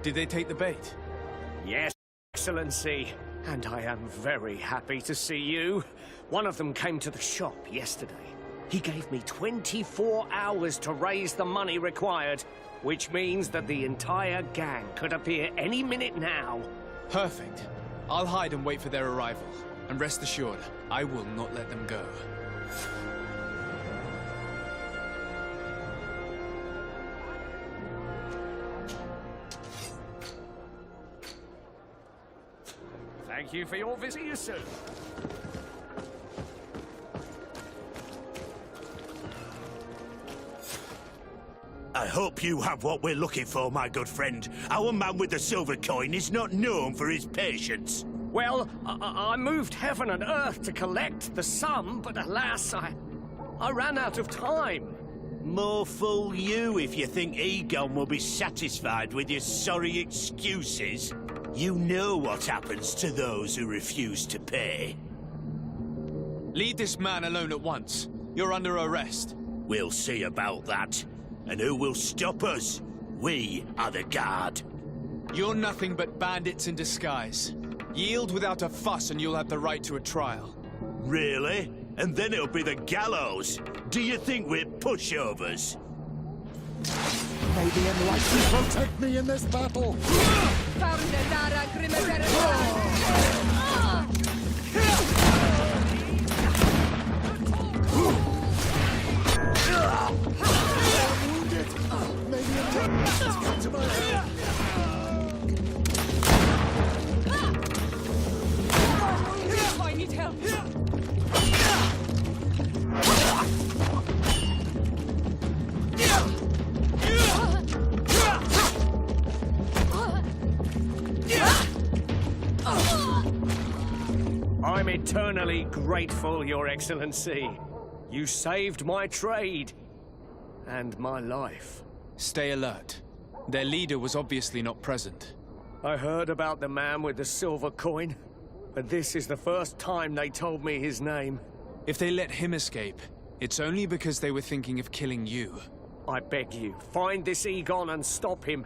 did they take the bait? Yes, Excellency. And I am very happy to see you. One of them came to the shop yesterday. He gave me 24 hours to raise the money required, which means that the entire gang could appear any minute now. Perfect. I'll hide and wait for their arrival. And rest assured, I will not let them go. Thank you for your visit. See you soon. I hope you have what we're looking for, my good friend. Our man with the silver coin is not known for his patience. Well, I moved heaven and earth to collect the sum, but alas, I ran out of time. More fool you if you think Egon will be satisfied with your sorry excuses. You know what happens to those who refuse to pay. Leave this man alone at once. You're under arrest. We'll see about that. And who will stop us? We are the guard. You're nothing but bandits in disguise. Yield without a fuss and you'll have the right to a trial. Really? And then it'll be the gallows. Do you think we're pushovers? May the Enlightened protect me in this battle! I need help. I'm eternally grateful, Your Excellency. You saved my trade. And my life. Stay alert. Their leader was obviously not present. I heard about the man with the silver coin, but this is the first time they told me his name. If they let him escape, it's only because they were thinking of killing you. I beg you, find this Egon and stop him.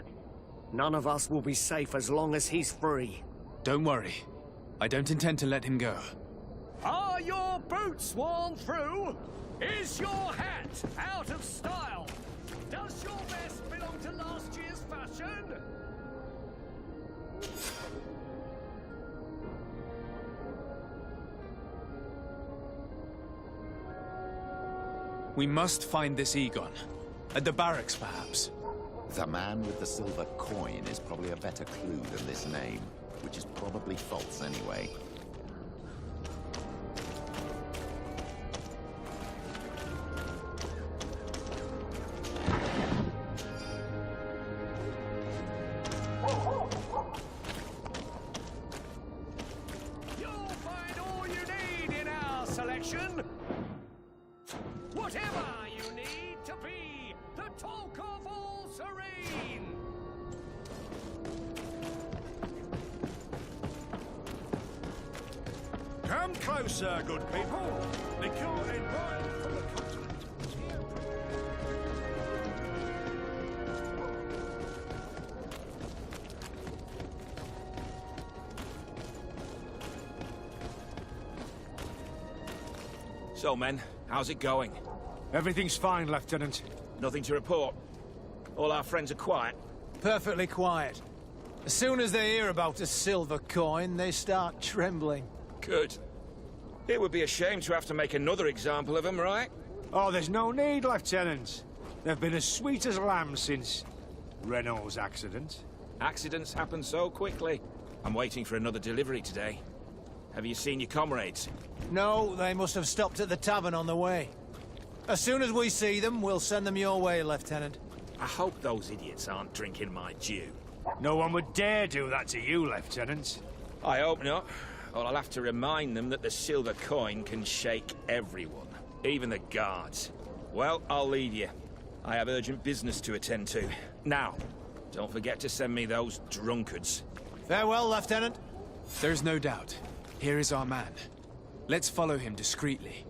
None of us will be safe as long as he's free. Don't worry. I don't intend to let him go. Are your boots worn through? Is your hat out of style? Does your vest belong to last year's fashion? We must find this Egon. At the barracks, perhaps. The man with the silver coin is probably a better clue than this name, which is probably false anyway. You'll find all you need in our selection. Whatever you need to be the talk of all Serene. Come closer, good people. The court in mind from the continent. So, men, how's it going? Everything's fine, Lieutenant. Nothing to report? All our friends are quiet? Perfectly quiet. As soon as they hear about a silver coin, they start trembling. Good. It would be a shame to have to make another example of them, right? Oh, there's no need, Lieutenant. They've been as sweet as lambs since Renault's accident. Accidents happen so quickly. I'm waiting for another delivery today. Have you seen your comrades? No, they must have stopped at the tavern on the way. As soon as we see them, we'll send them your way, Lieutenant. I hope those idiots aren't drinking my dew. No one would dare do that to you, Lieutenant. I hope not. Or I'll have to remind them that the silver coin can shake everyone, even the guards. Well, I'll leave you. I have urgent business to attend to. Now, don't forget to send me those drunkards. Farewell, Lieutenant. There's no doubt. Here is our man. Let's follow him discreetly.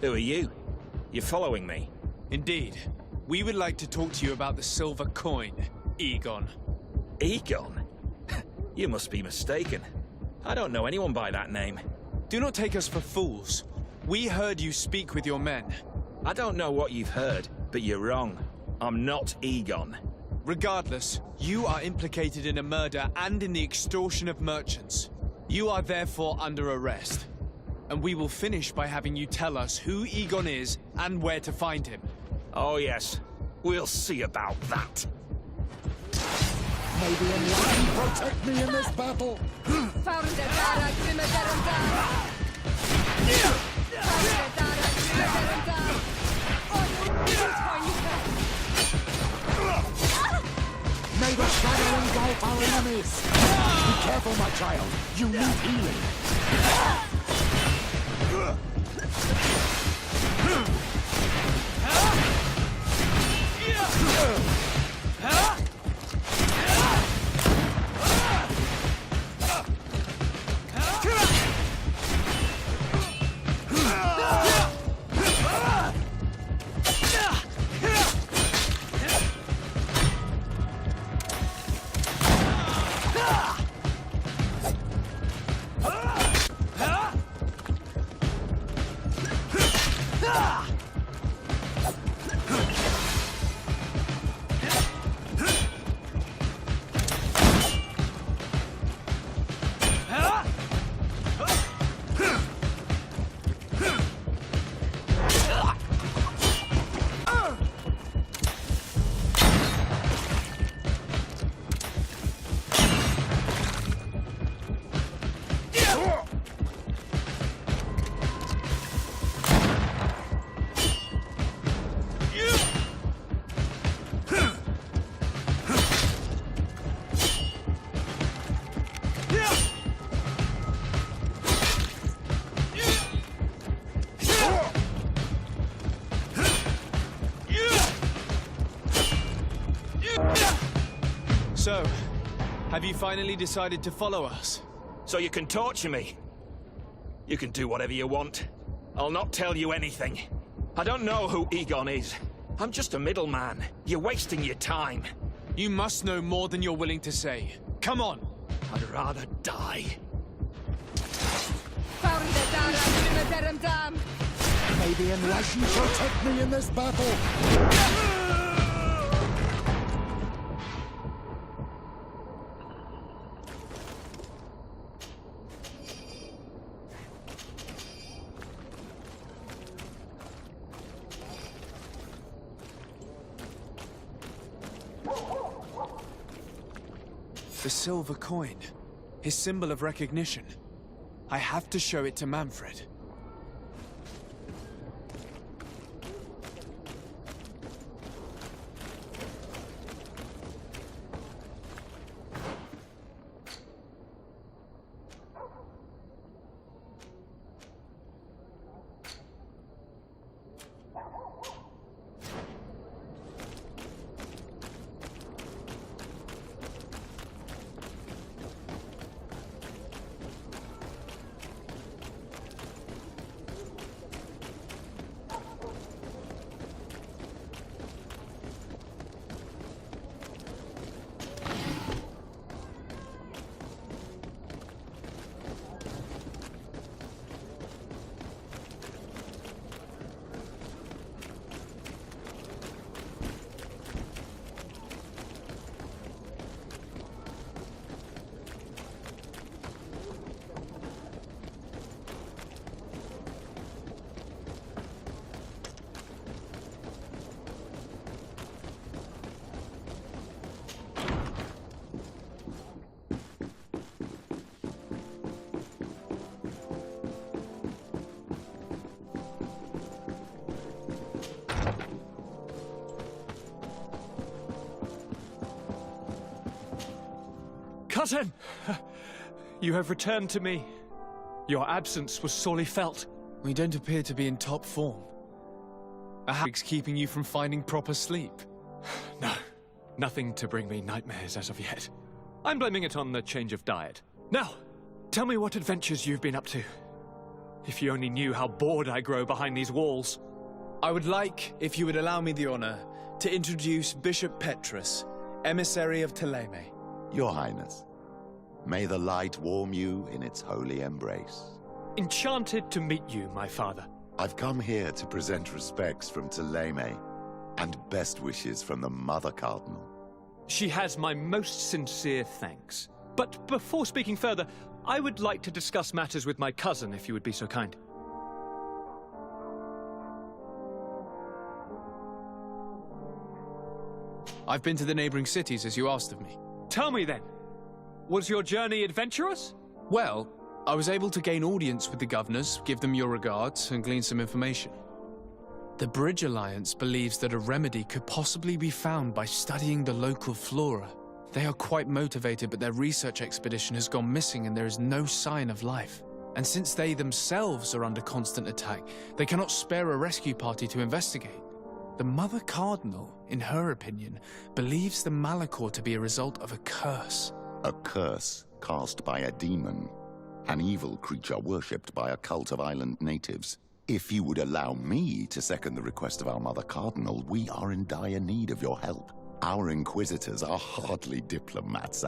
Who are you? You're following me? Indeed. We would like to talk to you about the silver coin, Egon. Egon? You must be mistaken. I don't know anyone by that name. Do not take us for fools. We heard you speak with your men. I don't know what you've heard, but you're wrong. I'm not Egon. Regardless, you are implicated in a murder and in the extortion of merchants. You are therefore under arrest. And we will finish by having you tell us who Egon is and where to find him. Oh yes, we'll see about that. Maybe anyone can protect me in this battle. May the shadow engulf our enemies. Be careful, my child. You need healing. So, have you finally decided to follow us? So you can torture me? You can do whatever you want. I'll not tell you anything. I don't know who Egon is. I'm just a middleman. You're wasting your time. You must know more than you're willing to say. Come on! I'd rather die. Maybe unless you protect me in this battle. The silver coin. His symbol of recognition. I have to show it to Manfred. Cousin! You have returned to me. Your absence was sorely felt. We don't appear to be in top form. Perhaps keeping you from finding proper sleep. No, nothing to bring me nightmares as of yet. I'm blaming it on the change of diet. Now, tell me what adventures you've been up to. If you only knew how bored I grow behind these walls. I would like, if you would allow me the honor, to introduce Bishop Petrus, emissary of Ptolemy. Your Highness, may the light warm you in its holy embrace. Enchanted to meet you, my father. I've come here to present respects from Ptolemy, and best wishes from the Mother Cardinal. She has my most sincere thanks. But before speaking further, I would like to discuss matters with my cousin, if you would be so kind. I've been to the neighboring cities, as you asked of me. Tell me then, was your journey adventurous? Well, I was able to gain audience with the governors, give them your regards, and glean some information. The Bridge Alliance believes that a remedy could possibly be found by studying the local flora. They are quite motivated, but their research expedition has gone missing and there is no sign of life. And since they themselves are under constant attack, they cannot spare a rescue party to investigate. The Mother Cardinal, in her opinion, believes the Malachor to be a result of a curse. A curse cast by a demon, an evil creature worshipped by a cult of island natives. If you would allow me to second the request of our Mother Cardinal, we are in dire need of your help. Our inquisitors are hardly diplomats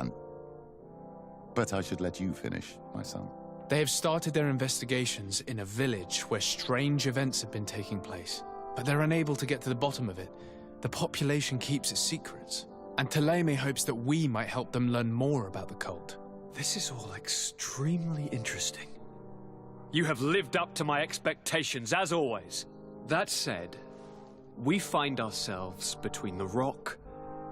But I should let you finish, my son. They have started their investigations in a village where strange events have been taking place, but they're unable to get to the bottom of it. The population keeps its secrets, and Ptolemy hopes that we might help them learn more about the cult. This is all extremely interesting. You have lived up to my expectations, as always. That said, we find ourselves between the rock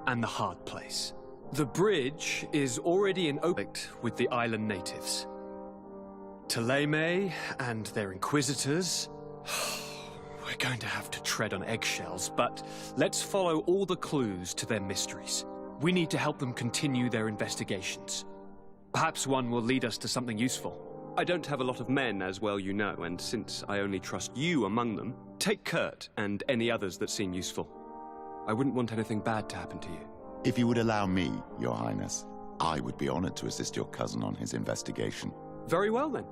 and the hard place. The bridge is already in conflict with the island natives. Ptolemy and their inquisitors... We're going to have to tread on eggshells, but let's follow all the clues to their mysteries. We need to help them continue their investigations. Perhaps one will lead us to something useful. I don't have a lot of men, as well you know, and since I only trust you among them, take Kurt and any others that seem useful. I wouldn't want anything bad to happen to you. If you would allow me, Your Highness, I would be honored to assist your cousin on his investigation. Very well, then.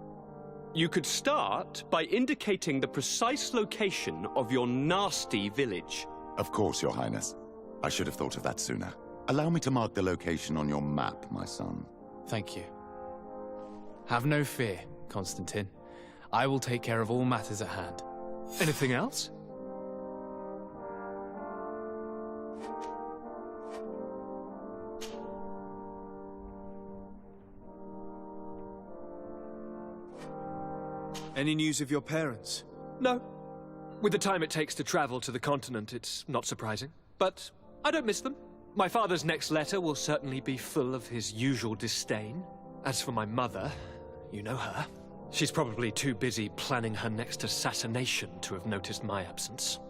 You could start by indicating the precise location of your nasty village. Of course, Your Highness. I should have thought of that sooner. Allow me to mark the location on your map, my son. Thank you. Have no fear, Constantine. I will take care of all matters at hand. Anything else? Any news of your parents? No. With the time it takes to travel to the continent, it's not surprising. But I don't miss them. My father's next letter will certainly be full of his usual disdain. As for my mother, you know her. She's probably too busy planning her next assassination to have noticed my absence.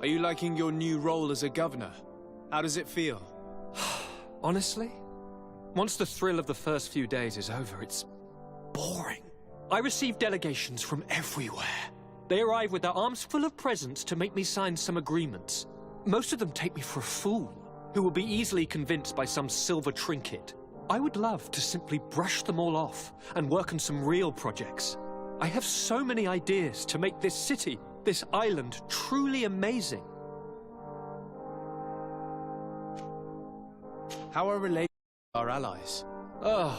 Are you liking your new role as a governor? How does it feel? Honestly, once the thrill of the first few days is over, it's boring. I receive delegations from everywhere. They arrive with their arms full of presents to make me sign some agreements. Most of them take me for a fool, who will be easily convinced by some silver trinket. I would love to simply brush them all off and work on some real projects. I have so many ideas to make this city, this island, truly amazing. How are relations with our allies? Oh,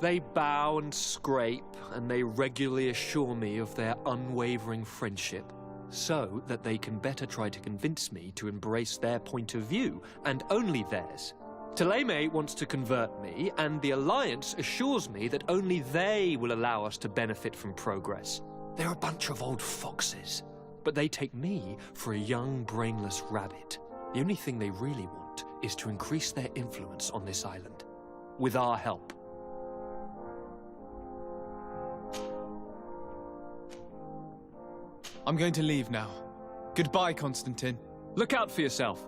they bow and scrape, and they regularly assure me of their unwavering friendship, so that they can better try to convince me to embrace their point of view, and only theirs. Ptolemy wants to convert me, and the Alliance assures me that only they will allow us to benefit from progress. They're a bunch of old foxes, but they take me for a young, brainless rabbit. The only thing they really want is to increase their influence on this island, with our help. I'm going to leave now. Goodbye, Constantine. Look out for yourself.